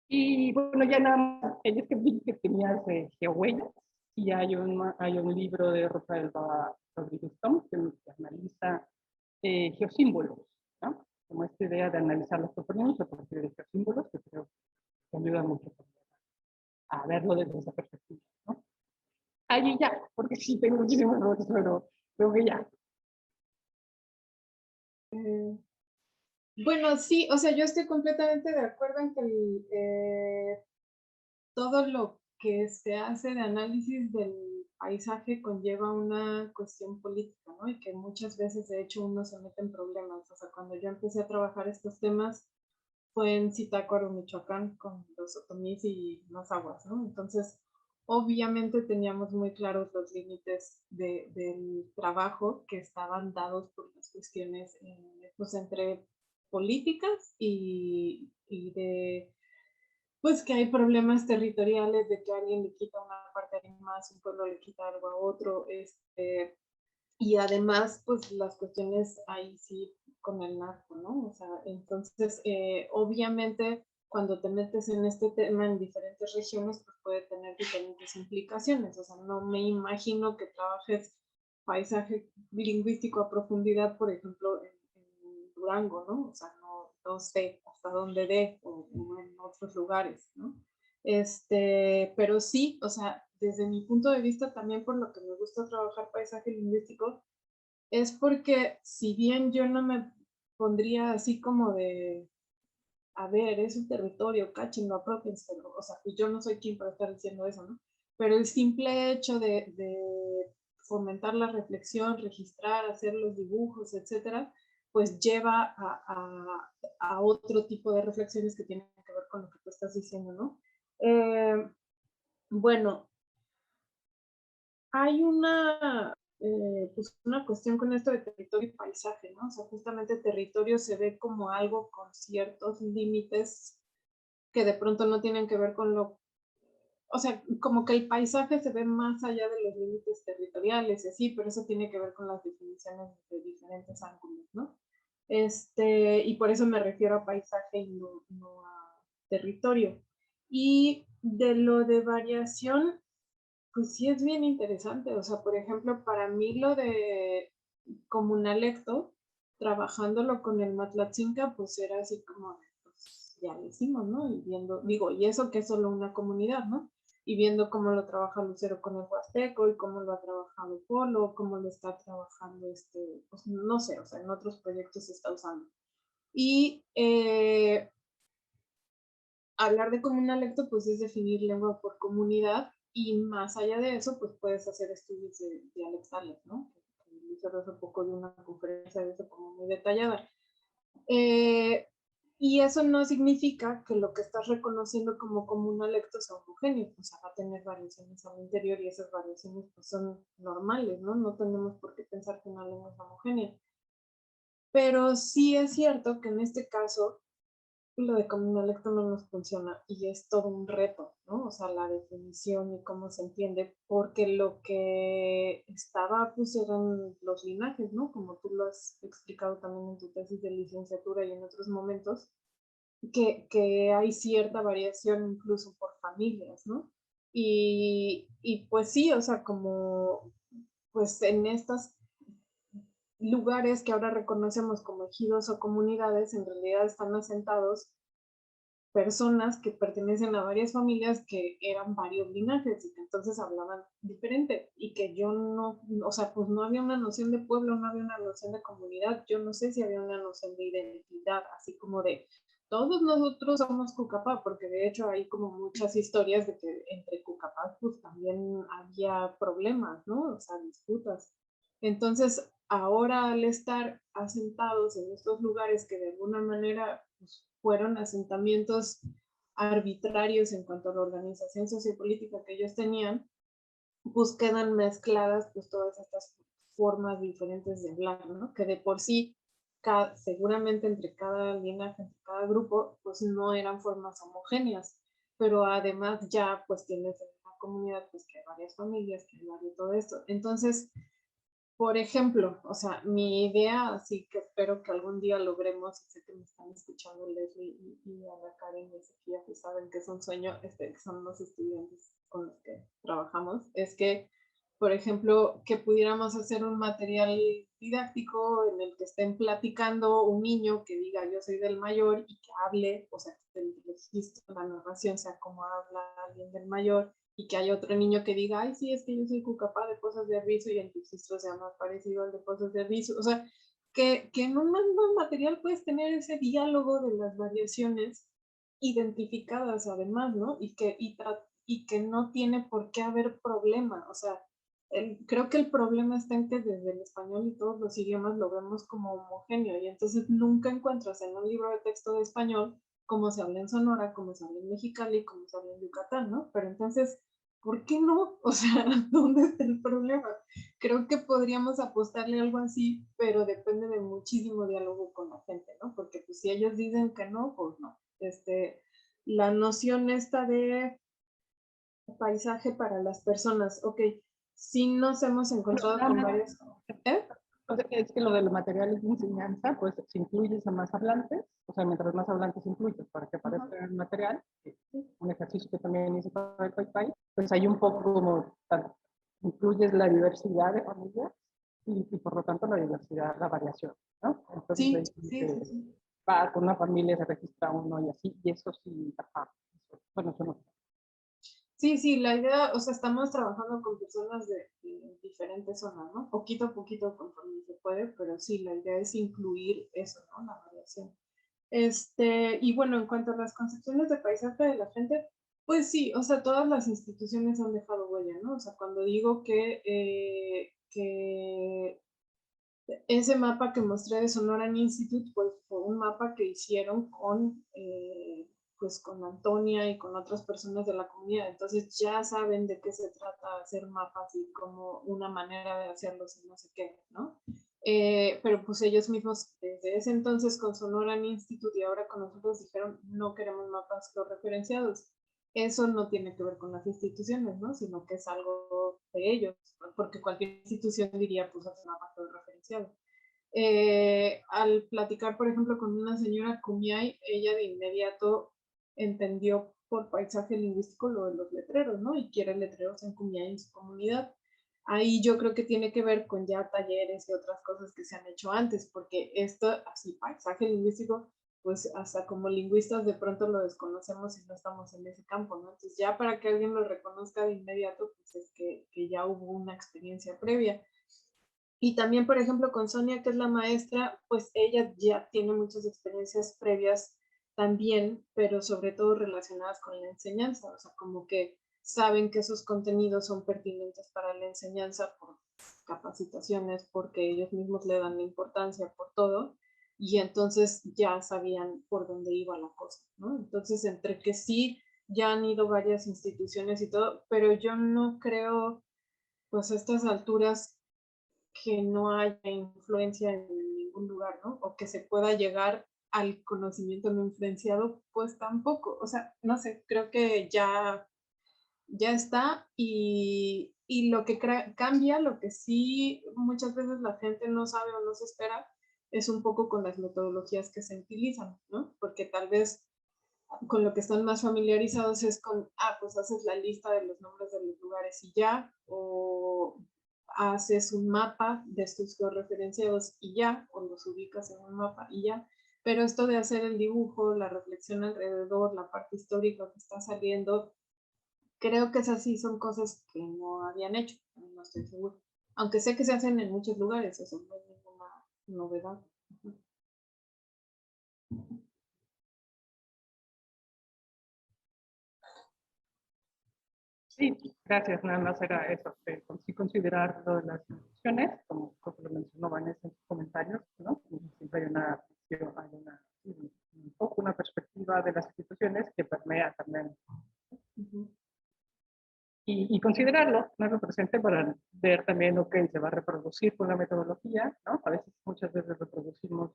Speaker 8: Y bueno, ya nada más, ellos que vi que tenías geohuellas, y hay un libro de Rafael Rodríguez Tom que analiza geosímbolos, ¿no? Como esta idea de analizar los topónimos a partir de geosímbolos, que creo que ayuda mucho a verlo desde esa perspectiva, ¿no? Allí ya, porque sí tengo muchísimos errores, pero creo que ya.
Speaker 4: Bueno, sí, o sea, yo estoy completamente de acuerdo en que todo lo que se hace de análisis del paisaje conlleva una cuestión política, ¿no? Y que muchas veces, de hecho, uno se mete en problemas. O sea, cuando yo empecé a trabajar estos temas, fue en Zitácuaro, Michoacán, con los otomís y las aguas, ¿no? Entonces, obviamente teníamos muy claros los límites del trabajo que estaban dados por las cuestiones, pues, entre políticas y de, pues, que hay problemas territoriales de que alguien le quita una parte a alguien más, un pueblo le quita algo a otro, y además, pues, las cuestiones ahí sí con el narco, ¿no? O sea, entonces, obviamente, cuando te metes en este tema en diferentes regiones, pues puede tener diferentes implicaciones. O sea, no me imagino que trabajes paisaje lingüístico a profundidad, por ejemplo, en Durango, ¿no? O sea, no sé hasta dónde dé o en otros lugares, ¿no? Pero sí, o sea, desde mi punto de vista también por lo que me gusta trabajar paisaje lingüístico, es porque si bien yo no me pondría así como de a ver, es un territorio, cáchenlo, apropiénselo. O sea, pues yo no soy quien para estar diciendo eso, ¿no? Pero el simple hecho de fomentar la reflexión, registrar, hacer los dibujos, etcétera, pues lleva a otro tipo de reflexiones que tienen que ver con lo que tú estás diciendo, ¿no? Bueno, hay pues una cuestión con esto de territorio y paisaje, ¿no? O sea, justamente territorio se ve como algo con ciertos límites que de pronto no tienen que ver con o sea, como que el paisaje se ve más allá de los límites territoriales y así, pero eso tiene que ver con las definiciones de diferentes ángulos, ¿no? Y por eso me refiero a paisaje y no a territorio. Y de lo de variación, pues sí es bien interesante. O sea, por ejemplo, para mí lo de comunalecto, trabajándolo con el Matlatzinca, pues era así como, pues ya lo hicimos, ¿no? Y viendo, digo, y eso que es solo una comunidad, ¿no? Y viendo cómo lo trabaja Lucero con el Huasteco y cómo lo ha trabajado Polo, cómo lo está trabajando pues no sé, o sea, en otros proyectos se está usando. Y hablar de comunalecto, pues es definir lengua por comunidad y más allá de eso, pues puedes hacer estudios dialectales, ¿no? Lucero hace poco de una conferencia de eso como muy detallada. Y eso no significa que lo que estás reconociendo como comunalecto sea homogéneo, o sea, va a tener variaciones al interior y esas variaciones pues son normales, ¿no? No tenemos por qué pensar que una lengua es homogénea. Pero sí es cierto que en este caso lo de comunalecto no nos funciona y es todo un reto, ¿no? O sea, la definición y cómo se entiende, porque lo que estaba, pues eran los linajes, ¿no? Como tú lo has explicado también en tu tesis de licenciatura y en otros momentos, que hay cierta variación incluso por familias, ¿no? Y pues sí, o sea, como pues en estos lugares que ahora reconocemos como ejidos o comunidades, en realidad están asentados personas que pertenecen a varias familias que eran varios linajes y que entonces hablaban diferente y que yo no, o sea, pues no había una noción de pueblo, no había una noción de comunidad, yo no sé si había una noción de identidad, así como de todos nosotros somos Cucapá, porque de hecho hay como muchas historias de que entre Cucapás pues también había problemas, ¿no? O sea, disputas. Entonces, ahora al estar asentados en estos lugares que de alguna manera pues, fueron asentamientos arbitrarios en cuanto a la organización sociopolítica que ellos tenían, pues quedan mezcladas pues todas estas formas diferentes de hablar, ¿no? Que de por sí, seguramente entre cada linaje, entre cada grupo, pues no eran formas homogéneas, pero además ya pues tienes en una comunidad pues que hay varias familias, que hay varios todo esto. Entonces, por ejemplo, o sea, mi idea, así que espero que algún día logremos, sé que me están escuchando Leslie y Ana Karen y Sofía, que saben que es un sueño, que son los estudiantes con los que trabajamos, es que, por ejemplo, que pudiéramos hacer un material didáctico en el que estén platicando un niño que diga yo soy del mayor y que hable, o sea, que el registro, la narración sea como habla alguien del mayor, y que hay otro niño que diga, ay, sí, es que yo soy Cucapá de Pozos de Arvizu y el registro sea más parecido al de Pozos de Arvizu. O sea, que en un material puedes tener ese diálogo de las variaciones identificadas además, ¿no? Y que no tiene por qué haber problema. O sea, creo que el problema está en que desde el español y todos los idiomas lo vemos como homogéneo y entonces nunca encuentras en un libro de texto de español cómo se habla en Sonora, cómo se habla en Mexicali, cómo se habla en Yucatán, ¿no? Pero entonces, ¿por qué no? O sea, ¿dónde está el problema? Creo que podríamos apostarle algo así, pero depende de muchísimo diálogo con la gente, ¿no? Porque pues si ellos dicen que no, pues no. La noción esta de paisaje para las personas, ok, sí nos hemos encontrado con varias... ¿Eh?
Speaker 8: O sea, es que lo de los materiales de enseñanza, pues si incluyes a más hablantes, o sea, mientras más hablantes incluyes para que aparezca el material, un ejercicio que también hice para el PayPay, pues hay un poco como, incluyes la diversidad de familias y por lo tanto la diversidad, la variación, ¿no? Entonces,
Speaker 4: Sí.
Speaker 8: va con una familia, se registra uno y así, y eso sí, ajá, bueno, eso no.
Speaker 4: Sí, la idea, o sea, estamos trabajando con personas de diferentes zonas, ¿no? Poquito a poquito conforme se puede, pero sí, la idea es incluir eso, ¿no? La variación. Y bueno, en cuanto a las concepciones de paisaje de la gente, pues sí, o sea, todas las instituciones han dejado huella, ¿no? O sea, cuando digo que ese mapa que mostré de Sonoran Institute, pues fue un mapa que hicieron pues con Antonia y con otras personas de la comunidad. Entonces ya saben de qué se trata hacer mapas y como una manera de hacerlos y no sé qué, ¿no? Pero pues ellos mismos desde ese entonces con Sonoran Institute y ahora con nosotros dijeron no queremos mapas georreferenciados. Eso no tiene que ver con las instituciones, ¿no? Sino que es algo de ellos, porque cualquier institución diría, pues, hace una parte referenciado. Al platicar, por ejemplo, con una señora Kumiai, ella de inmediato entendió por paisaje lingüístico lo de los letreros, ¿no? Y quiere letreros en Kumiai en su comunidad. Ahí yo creo que tiene que ver con ya talleres y otras cosas que se han hecho antes, porque esto, así, paisaje lingüístico, pues hasta como lingüistas de pronto lo desconocemos y no estamos en ese campo, ¿no? Entonces ya para que alguien lo reconozca de inmediato, pues es que ya hubo una experiencia previa. Y también, por ejemplo, con Sonia, que es la maestra, pues ella ya tiene muchas experiencias previas también, pero sobre todo relacionadas con la enseñanza, o sea, como que saben que esos contenidos son pertinentes para la enseñanza por capacitaciones, porque ellos mismos le dan la importancia por todo, y entonces ya sabían por dónde iba la cosa, ¿no? Entonces, entre que sí, ya han ido varias instituciones y todo, pero yo no creo, pues a estas alturas, que no haya influencia en ningún lugar, ¿no? O que se pueda llegar al conocimiento no influenciado, pues tampoco. O sea, no sé, creo que ya está y lo que cambia, lo que sí muchas veces la gente no sabe o no se espera, es un poco con las metodologías que se utilizan, ¿no? Porque tal vez con lo que están más familiarizados es con, pues haces la lista de los nombres de los lugares y ya, o haces un mapa de estos georreferenciados y ya, o los ubicas en un mapa y ya. Pero esto de hacer el dibujo, la reflexión alrededor, la parte histórica que está saliendo, creo que esas sí son cosas que no habían hecho, no estoy seguro. Aunque sé que se hacen en muchos lugares, eso no es ninguna novedad.
Speaker 8: Sí, gracias. Nada más era eso, sí considerar lo de las instituciones, como lo mencionó Vanessa en sus comentarios, ¿no? Siempre hay un poco una perspectiva de las instituciones que permea también. Y considerarlo, tenerlo presente para ver también, ok, se va a reproducir con la metodología, ¿no? A veces, muchas veces reproducimos,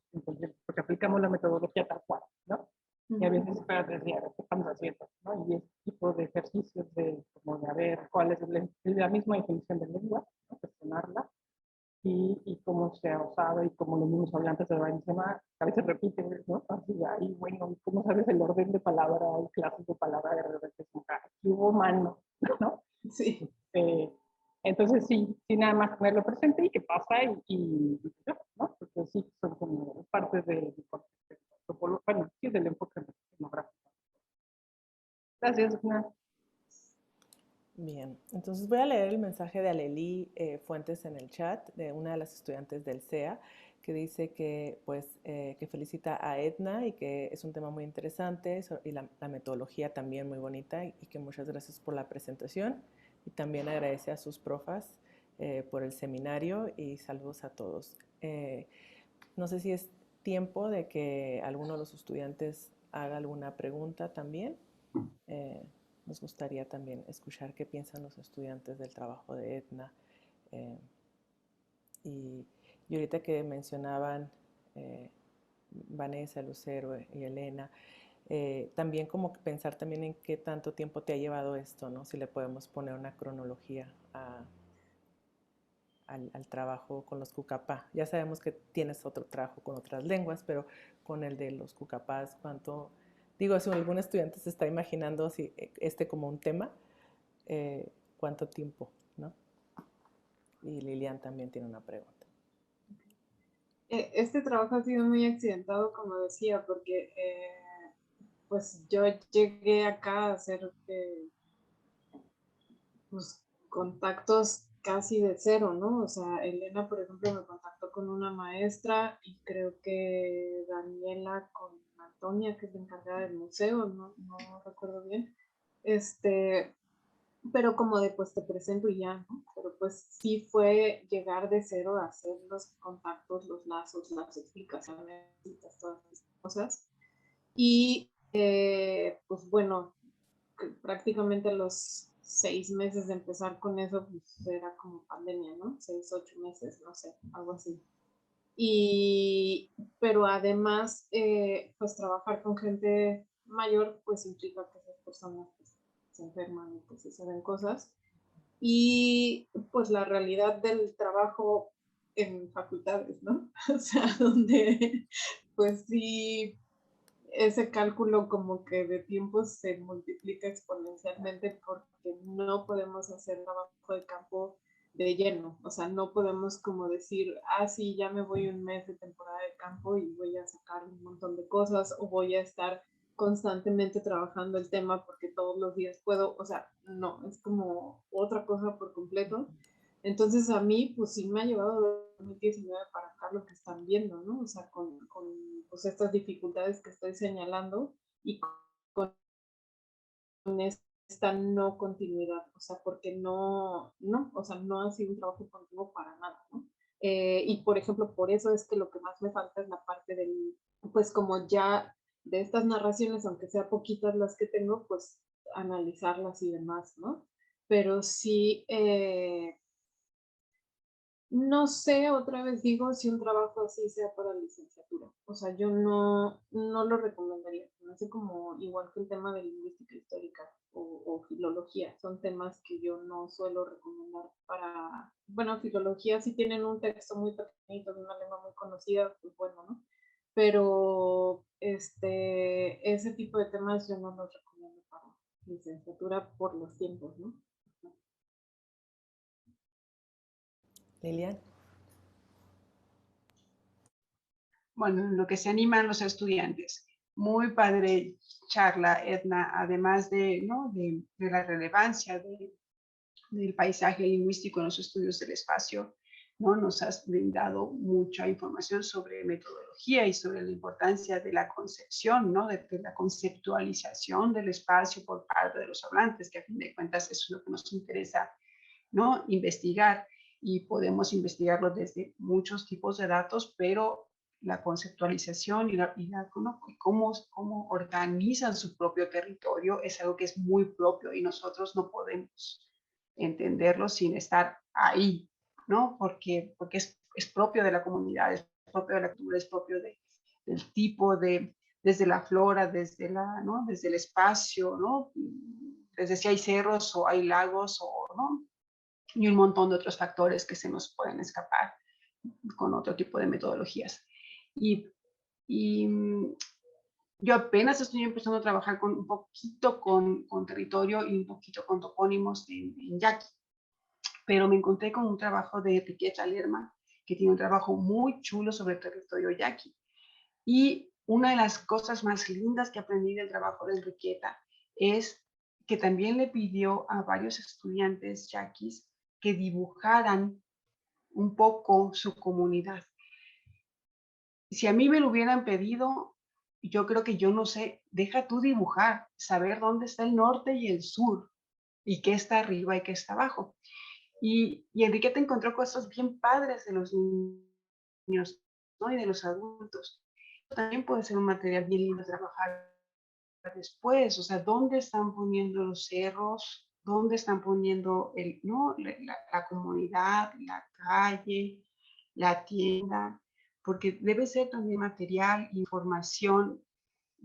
Speaker 8: porque aplicamos la metodología tal cual, ¿no? Y a veces, espérate, ¿qué estamos haciendo? ¿No? Y este tipo de ejercicios como de ver cuál es la misma definición de lengua, ¿no? Cuestionarla, y cómo se ha usado y cómo los mismos hablantes de la misma, a veces repiten, ¿no? Así, ahí, bueno, ¿cómo sabes el orden de palabra, el clases de palabra de repente? Aquí hubo mano, ¿no?
Speaker 4: Sí.
Speaker 8: Entonces, sí, nada más tenerlo presente y qué pasa ¿no? Porque sí, son como parte bueno, sí, del enfoque etnográfico. Gracias, Ana.
Speaker 1: Bien, entonces voy a leer el mensaje de Aleli Fuentes en el chat de una de las estudiantes del CEA que dice que, pues, que felicita a Edna y que es un tema muy interesante y la metodología también muy bonita y que muchas gracias por la presentación y también agradece a sus profas por el seminario y saludos a todos. No sé si es tiempo de que alguno de los estudiantes haga alguna pregunta también. Nos gustaría también escuchar qué piensan los estudiantes del trabajo de Edna. Y ahorita que mencionaban Vanessa, Lucero y Elena, también como pensar también en qué tanto tiempo te ha llevado esto, ¿no? Si le podemos poner una cronología al trabajo con los cucapá. Ya sabemos que tienes otro trabajo con otras lenguas, pero con el de los cucapás, ¿cuánto? Digo, si algún estudiante se está imaginando si como un tema, ¿cuánto tiempo? ¿No? Y Lilian también tiene una pregunta.
Speaker 4: Este trabajo ha sido muy accidentado, como decía, porque pues yo llegué acá a hacer pues, contactos casi de cero, ¿no? O sea, Elena, por ejemplo, me contactó con una maestra y creo que Daniela con Tonia, que es la encargada del museo, no recuerdo bien, pero como de pues te presento y ya, ¿no? Pero pues sí fue llegar de cero a hacer los contactos, los lazos, las explicaciones, todas esas cosas. Y pues bueno, prácticamente los 6 meses de empezar con eso, pues era como pandemia, ¿no? 6, 8 meses, no sé, algo así. Pero además, pues trabajar con gente mayor, pues implica que esas personas pues, se enferman y pues se saben cosas. Y pues la realidad del trabajo en facultades, ¿no? O sea, donde pues sí, ese cálculo como que de tiempo se multiplica exponencialmente porque no podemos hacer trabajo de campo de lleno, o sea, no podemos como decir, ah, sí, ya me voy un mes de temporada de campo y voy a sacar un montón de cosas o voy a estar constantemente trabajando el tema porque todos los días puedo, o sea, no, es como otra cosa por completo. Entonces a mí, pues sí me ha llevado 2019 para acá lo que están viendo, ¿no? O sea, con pues, estas dificultades que estoy señalando y con esta no continuidad, o sea, porque o sea, no ha sido un trabajo continuo para nada, ¿no? Y por ejemplo, por eso es que lo que más me falta es la parte del, pues como ya de estas narraciones, aunque sea poquitas las que tengo, pues analizarlas y demás, ¿no? Pero sí, no sé, otra vez digo, si un trabajo así sea para licenciatura. O sea, yo no lo recomendaría. No sé, como igual que el tema de lingüística histórica o filología. Son temas que yo no suelo recomendar para... Bueno, filología si tienen un texto muy pequeñito de una lengua muy conocida, pues bueno, ¿no? Pero ese tipo de temas yo no los recomiendo para licenciatura por los tiempos, ¿no?
Speaker 1: Lilian.
Speaker 3: Bueno, lo que se animan los estudiantes. Muy padre charla, Edna, además de, ¿no? de la relevancia del paisaje lingüístico en los estudios del espacio, ¿no? Nos has brindado mucha información sobre metodología y sobre la importancia de la concepción, ¿no? de la conceptualización del espacio por parte de los hablantes, que a fin de cuentas es lo que nos interesa, ¿no? Investigar, y podemos investigarlo desde muchos tipos de datos, pero la conceptualización cómo organizan su propio territorio es algo que es muy propio y nosotros no podemos entenderlo sin estar ahí, ¿no? Porque es propio de la comunidad, es propio de la cultura, es propio del tipo desde la flora, ¿no? Desde el espacio, ¿no? Desde si hay cerros o hay lagos o, ¿no? Y un montón de otros factores que se nos pueden escapar con otro tipo de metodologías. Y yo apenas estoy empezando a trabajar un poquito con territorio y un poquito con topónimos en yaqui, pero me encontré con un trabajo de Enriqueta Lerma, que tiene un trabajo muy chulo sobre el territorio yaqui. Y una de las cosas más lindas que aprendí del trabajo de Enriqueta es que también le pidió a varios estudiantes yaquis que dibujaran un poco su comunidad. Si a mí me lo hubieran pedido, yo creo que yo no sé, deja tú dibujar, saber dónde está el norte y el sur, y qué está arriba y qué está abajo. Y Enriqueta encontró cosas bien padres de los niños, ¿no? Y de los adultos. También puede ser un material bien lindo de trabajar después, o sea, dónde están poniendo los cerros, dónde están poniendo ¿no? la comunidad, la calle, la tienda, porque debe ser también material, información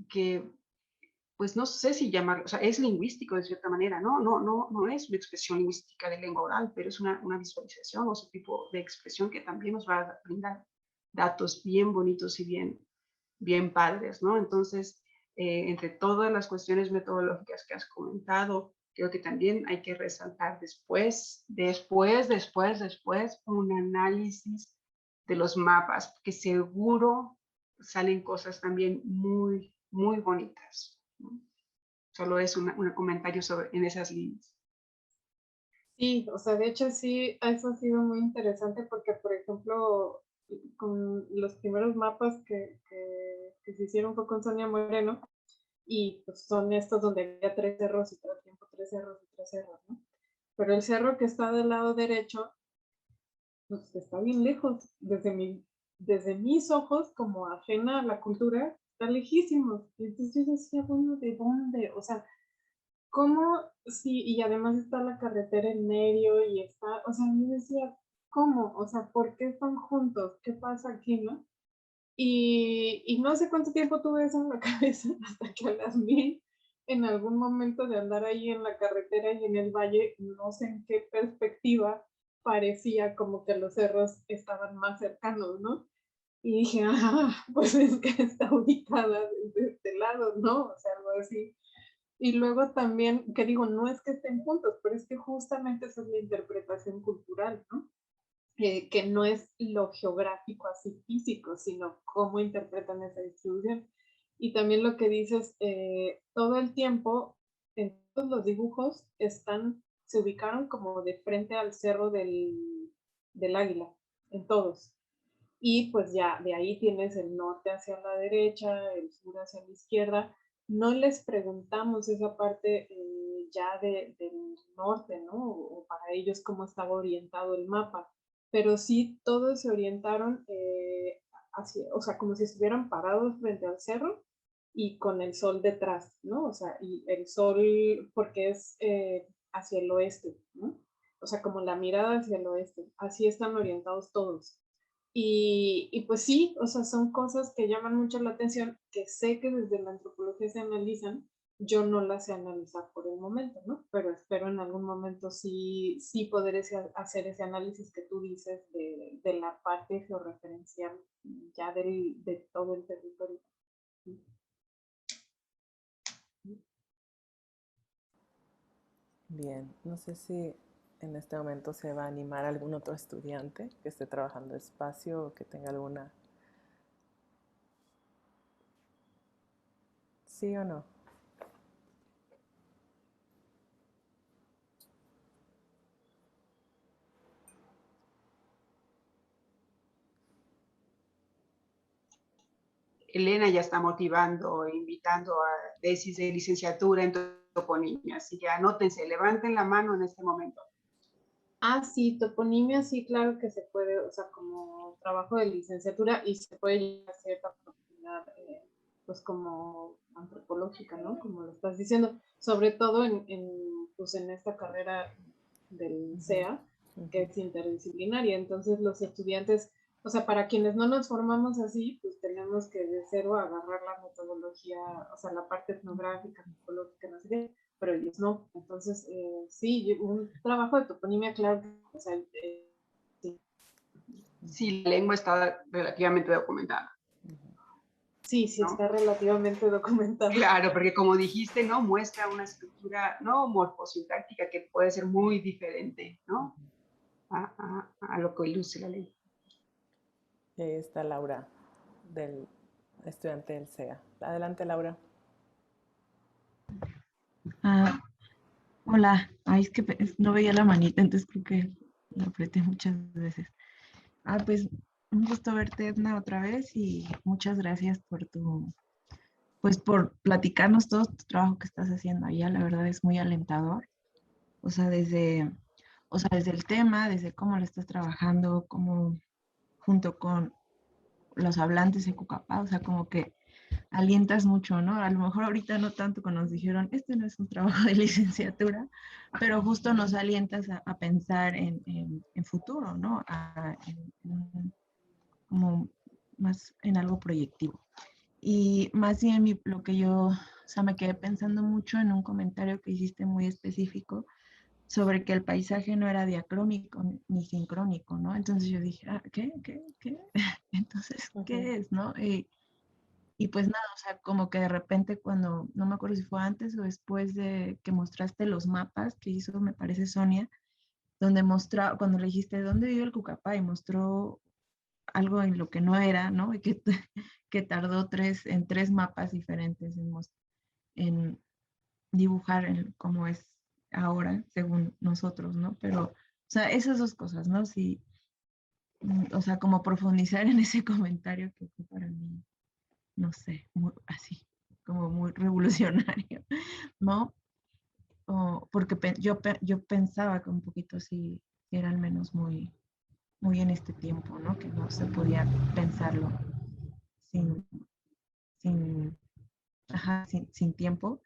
Speaker 3: que, pues no sé si llamarlo, o sea, es lingüístico de cierta manera, no es una expresión lingüística de lengua oral, pero es una visualización o ese tipo de expresión que también nos va a brindar datos bien bonitos y bien padres, ¿no? Entonces, entre todas las cuestiones metodológicas que has comentado, creo que también hay que resaltar después, un análisis de los mapas, que seguro salen cosas también muy, muy bonitas, ¿no? Solo es un comentario en esas líneas.
Speaker 4: Sí, o sea, de hecho sí, eso ha sido muy interesante porque, por ejemplo, con los primeros mapas que que se hicieron fue con Sonia Moreno, y pues son estos donde había 3 cerros y todo el tiempo 3 cerros y 3 cerros, ¿no? Pero el cerro que está del lado derecho, pues está bien lejos, desde mis ojos, como ajena a la cultura, está lejísimo. Y entonces yo decía, bueno, ¿de dónde? O sea, ¿cómo? Sí, y además está la carretera en medio y está, o sea, yo decía, ¿cómo? O sea, ¿por qué están juntos? ¿Qué pasa aquí, no? Y no sé cuánto tiempo tuve eso en la cabeza hasta que a las 1000, en algún momento de andar ahí en la carretera y en el valle, no sé en qué perspectiva, parecía como que los cerros estaban más cercanos, ¿no? Y dije, pues es que está ubicada desde este lado, ¿no? O sea, algo así. Y luego también, que digo, no es que estén juntos, pero es que justamente esa es la interpretación cultural, ¿no? Que no es lo geográfico así físico, sino cómo interpretan esa distribución. Y también lo que dices, todo el tiempo, en todos los dibujos, se ubicaron como de frente al cerro del Águila, en todos. Y pues ya de ahí tienes el norte hacia la derecha, el sur hacia la izquierda. No les preguntamos esa parte ya del norte, ¿no? O para ellos cómo estaba orientado el mapa, pero sí todos se orientaron hacia, o sea, como si estuvieran parados frente al cerro y con el sol detrás, ¿no? O sea, y el sol, porque es hacia el oeste, ¿no? O sea, como la mirada hacia el oeste. Así están orientados todos. Y pues sí, o sea, son cosas que llaman mucho la atención, que sé que desde la antropología se analizan, yo no las sé analizar por el momento, ¿no? Pero espero en algún momento sí, sí poder hacer ese análisis que tú dices de la parte georreferencial ya de todo el territorio.
Speaker 1: Bien, no sé si en este momento se va a animar algún otro estudiante que esté trabajando espacio o que tenga alguna... ¿Sí o no?
Speaker 3: Elena ya está motivando e invitando a tesis de licenciatura en toponimia, así que anótense, levanten la mano en este momento.
Speaker 4: Sí, toponimia, sí, claro que se puede, o sea, como trabajo de licenciatura y se puede llegar a cierta profundidad, pues como antropológica, ¿no? Como lo estás diciendo, sobre todo pues en esta carrera del CEA, que es interdisciplinaria. Entonces los estudiantes, o sea, para quienes no nos formamos así, pues tenemos que de cero agarrar la metodología, o sea, la parte etnográfica, antropológica, no sé qué, pero ellos no. Entonces, sí, un trabajo de toponimia, claro, o sea, sí.
Speaker 3: Sí, la lengua está relativamente documentada.
Speaker 4: Sí, sí,
Speaker 3: ¿no?
Speaker 4: está relativamente documentada.
Speaker 3: Claro, porque como dijiste, ¿no? Muestra una estructura, ¿no? Morfosintáctica que puede ser muy diferente, ¿no? A lo que luce la ley.
Speaker 1: Y ahí está Laura, del estudiante del CEA. Adelante, Laura.
Speaker 9: Hola, es que no veía la manita, entonces creo que la apreté muchas veces. Pues un gusto verte, Edna, otra vez y muchas gracias pues por platicarnos todo tu trabajo que estás haciendo allá. La verdad es muy alentador. O sea, desde el tema, desde cómo lo estás trabajando, cómo junto con los hablantes de Cucapá, o sea, como que alientas mucho, ¿no? A lo mejor ahorita no tanto cuando nos dijeron, este no es un trabajo de licenciatura, pero justo nos alientas a pensar en futuro, ¿no? Como más en algo proyectivo. Y más bien lo que yo, o sea, me quedé pensando mucho en un comentario que hiciste muy específico sobre que el paisaje no era diacrónico ni sincrónico, ¿no? Entonces yo dije, ¿qué? Entonces, ¿qué es, no? Y pues nada, o sea, como que de repente cuando, no me acuerdo si fue antes o después de que mostraste los mapas que hizo, me parece Sonia, donde cuando le dijiste dónde vive el Cucapá y mostró algo en lo que no era, ¿no? Y que tardó en tres mapas diferentes en dibujar cómo es ahora, según nosotros, ¿no? Pero, o sea, esas dos cosas, ¿no? Sí, o sea, como profundizar en ese comentario que fue para mí no sé, así, como muy revolucionario, ¿no? Porque yo pensaba que un poquito sí era al menos muy en este tiempo, ¿no? Que no se podía pensarlo sin, sin, sin tiempo.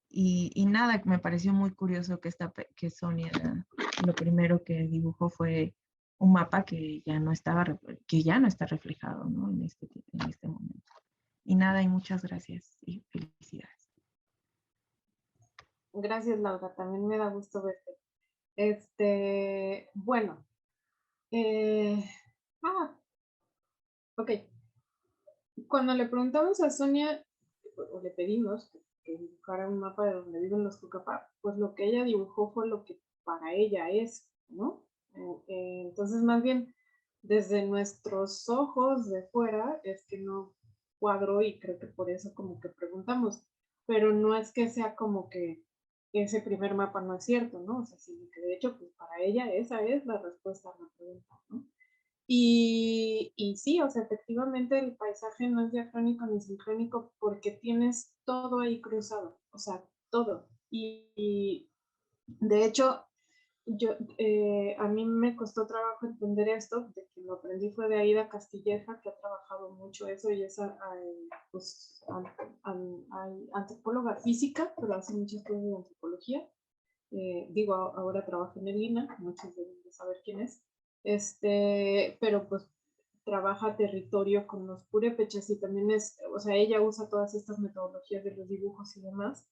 Speaker 9: Y nada, me pareció muy curioso que Sonia lo primero que dibujó fue un mapa que ya no está reflejado, ¿no? En este momento. Y nada, y muchas gracias y felicidades.
Speaker 4: Gracias, Laura, también me da gusto verte. Bueno, eh, ok. Cuando le preguntamos a Sonia, o le pedimos que dibujara un mapa de donde viven los Cucapá, pues lo que ella dibujó fue lo que para ella es, ¿no? Entonces, más bien, desde nuestros ojos de fuera, es que no cuadró y creo que por eso como que preguntamos, pero no es que sea como que ese primer mapa no es cierto, ¿no? O sea, sino que de hecho, pues para ella esa es la respuesta a la pregunta, ¿no? Y sí, o sea, efectivamente el paisaje no es diacrónico ni sincrónico porque tienes todo ahí cruzado, o sea, todo. Y de hecho, a mí me costó trabajo entender esto, de que lo aprendí fue de Aida Castilleja, que ha trabajado mucho eso, y es pues, antropóloga física, pero hace muchas cosas de antropología. Digo, ahora trabaja en el INA, muchos deben de saber quién es, pero pues trabaja territorio con los purépechas y también o sea, ella usa todas estas metodologías de los dibujos y demás,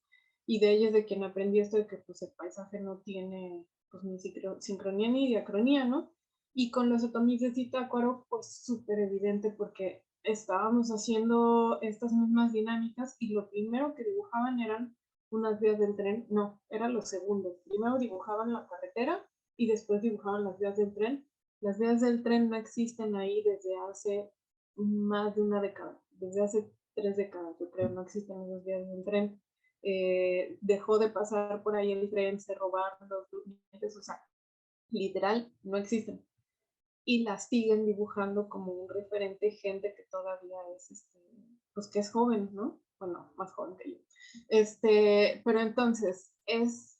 Speaker 4: y de ella es de quien aprendí esto de que pues el paisaje no tiene pues ni sincronía ni diacronía, ¿no? Y con los otomís de Zitácuaro, pues súper evidente porque estábamos haciendo estas mismas dinámicas y lo primero que dibujaban eran unas vías del tren, no, era lo segundo. Primero dibujaban la carretera y después dibujaban las vías del tren. Las vías del tren no existen ahí desde hace más de una década, desde hace 3 décadas, yo creo, no existen esas vías del tren. Dejó de pasar por ahí el tren, se robaron los durmientes, o sea, literal, no existen. Y las siguen dibujando como un referente gente que todavía es, pues que es joven, ¿no? Bueno, más joven que yo. Pero entonces es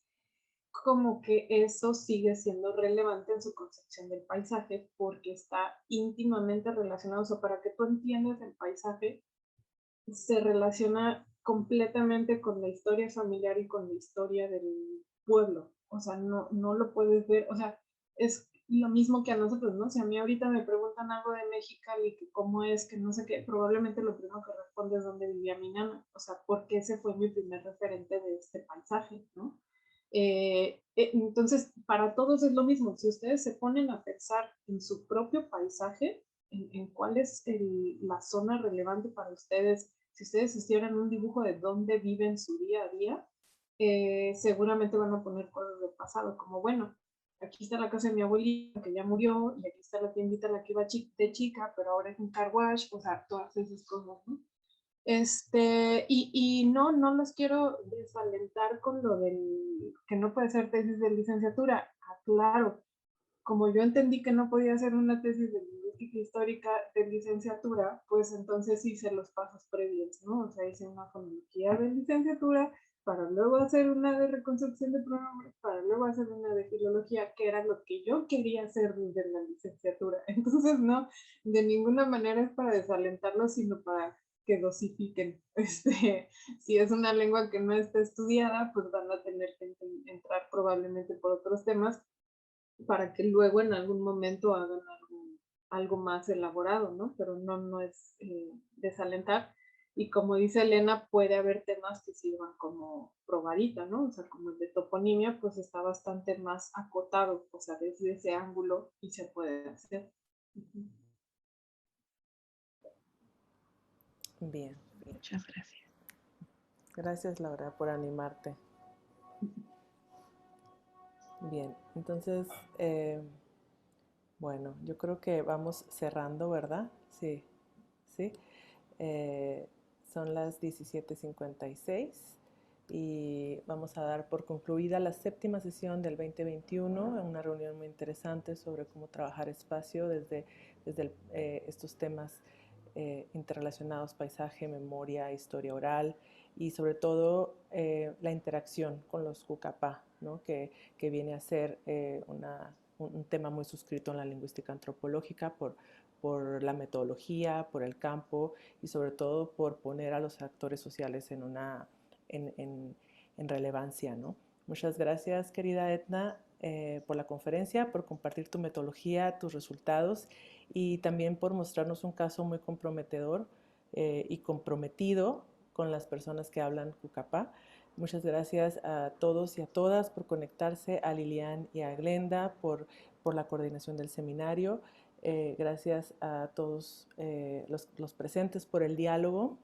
Speaker 4: como que eso sigue siendo relevante en su concepción del paisaje porque está íntimamente relacionado, o sea, para que tú entiendas el paisaje, se relaciona completamente con la historia familiar y con la historia del pueblo, o sea, no lo puedes ver, o sea, es lo mismo que a nosotros, ¿no? Si a mí ahorita me preguntan algo de Mexicali, que cómo es, que no sé qué, probablemente lo primero que responde es dónde vivía mi nana, o sea, porque ese fue mi primer referente de este paisaje, ¿no? Entonces, para todos es lo mismo. Si ustedes se ponen a pensar en su propio paisaje, en cuál es la zona relevante para ustedes, si ustedes hicieran un dibujo de dónde viven su día a día, seguramente van a poner cosas del pasado, como bueno, aquí está la casa de mi abuelita que ya murió, y aquí está la tiendita en la que iba de chica, pero ahora es un car wash, o sea, todas esas cosas, ¿no? Y no los quiero desalentar con lo del que no puede ser tesis de licenciatura. Claro, como yo entendí que no podía hacer una tesis de lingüística histórica de licenciatura, pues entonces hice los pasos previos, ¿no? O sea, hice una fonología de licenciatura para luego hacer una de reconstrucción de pronombres, para luego hacer una de filología, que era lo que yo quería hacer desde la licenciatura. Entonces, no, de ninguna manera es para desalentarlos, sino para que dosifiquen. Si es una lengua que no está estudiada, pues van a tener que entrar probablemente por otros temas para que luego en algún momento hagan algo más elaborado, ¿no? Pero no es desalentar. Y como dice Elena, puede haber temas que sirvan como probadita, ¿no? O sea, como el de toponimia, pues está bastante más acotado, o sea, desde ese ángulo y se puede hacer.
Speaker 1: Bien.
Speaker 9: Muchas gracias.
Speaker 1: Gracias, Laura, por animarte. Bien, entonces, bueno, yo creo que vamos cerrando, ¿verdad? Sí, sí. Son las 17:56 y vamos a dar por concluida la 7ª sesión del 2021, una reunión muy interesante sobre cómo trabajar espacio desde estos temas interrelacionados: paisaje, memoria, historia oral y sobre todo la interacción con los Cucapá, ¿no? que viene a ser un tema muy suscrito en la lingüística antropológica por la metodología, por el campo y sobre todo por poner a los actores sociales en relevancia, ¿no? Muchas gracias, querida Edna, por la conferencia, por compartir tu metodología, tus resultados y también por mostrarnos un caso muy comprometedor y comprometido con las personas que hablan Cucapá. Muchas gracias a todos y a todas por conectarse, a Lilian y a Glenda por la coordinación del seminario. Gracias a todos los presentes por el diálogo.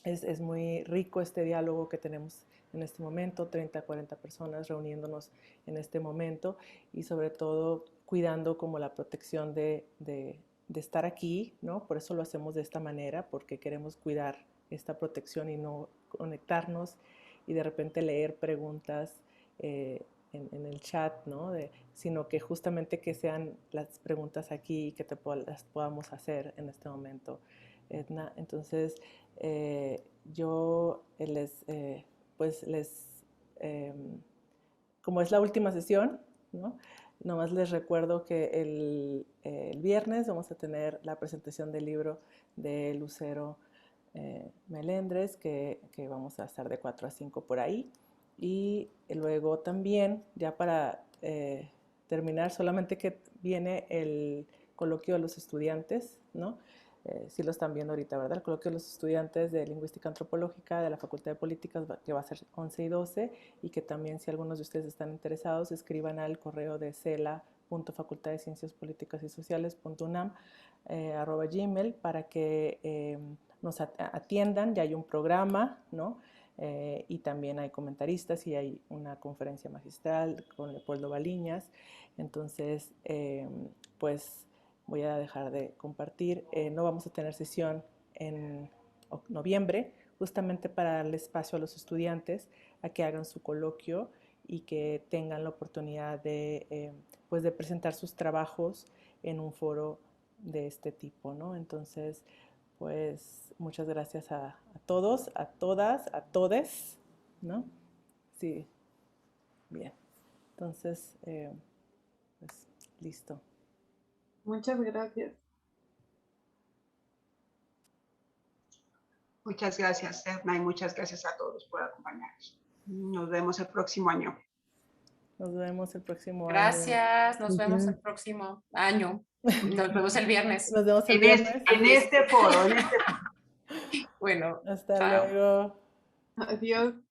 Speaker 1: Es muy rico este diálogo que tenemos en este momento, 30, 40 personas reuniéndonos en este momento y sobre todo cuidando como la protección de estar aquí, ¿no? Por eso lo hacemos de esta manera, porque queremos cuidar esta protección y no conectarnos y de repente leer preguntas en el chat, ¿no? Sino que justamente que sean las preguntas aquí y que las podamos hacer en este momento, Edna. Entonces, yo como es la última sesión, ¿no? Nomás les recuerdo que el viernes vamos a tener la presentación del libro de Lucero Melendres, que vamos a estar de 4 a 5 por ahí. Y luego también, ya para terminar, solamente que viene el coloquio de los estudiantes, ¿no? Sí lo están viendo ahorita, ¿verdad? El coloquio de los estudiantes de Lingüística Antropológica de la Facultad de Políticas, que va a ser 11 y 12, y que también, si algunos de ustedes están interesados, escriban al correo de cela.facultadescienciaspolíticas y sociales.unam @gmail para que nos atiendan. Ya hay un programa, ¿no? Y también hay comentaristas y hay una conferencia magistral con Leopoldo Baliñas. Entonces, pues voy a dejar de compartir. No vamos a tener sesión en noviembre, justamente para darle espacio a los estudiantes a que hagan su coloquio y que tengan la oportunidad de presentar sus trabajos en un foro de este tipo, ¿no? Entonces, pues muchas gracias a todos, a todas, a todes, ¿no? Sí, bien. Entonces, pues listo.
Speaker 4: Muchas gracias.
Speaker 3: Muchas gracias, Edna, y muchas gracias a todos por acompañarnos. Nos vemos el próximo año.
Speaker 1: Nos vemos el próximo año.
Speaker 10: Gracias, nos vemos el próximo año. Nos vemos el viernes.
Speaker 1: Nos vemos el viernes.
Speaker 3: En este foro.
Speaker 10: Bueno,
Speaker 1: hasta
Speaker 10: chao.
Speaker 1: luego.
Speaker 4: Adiós.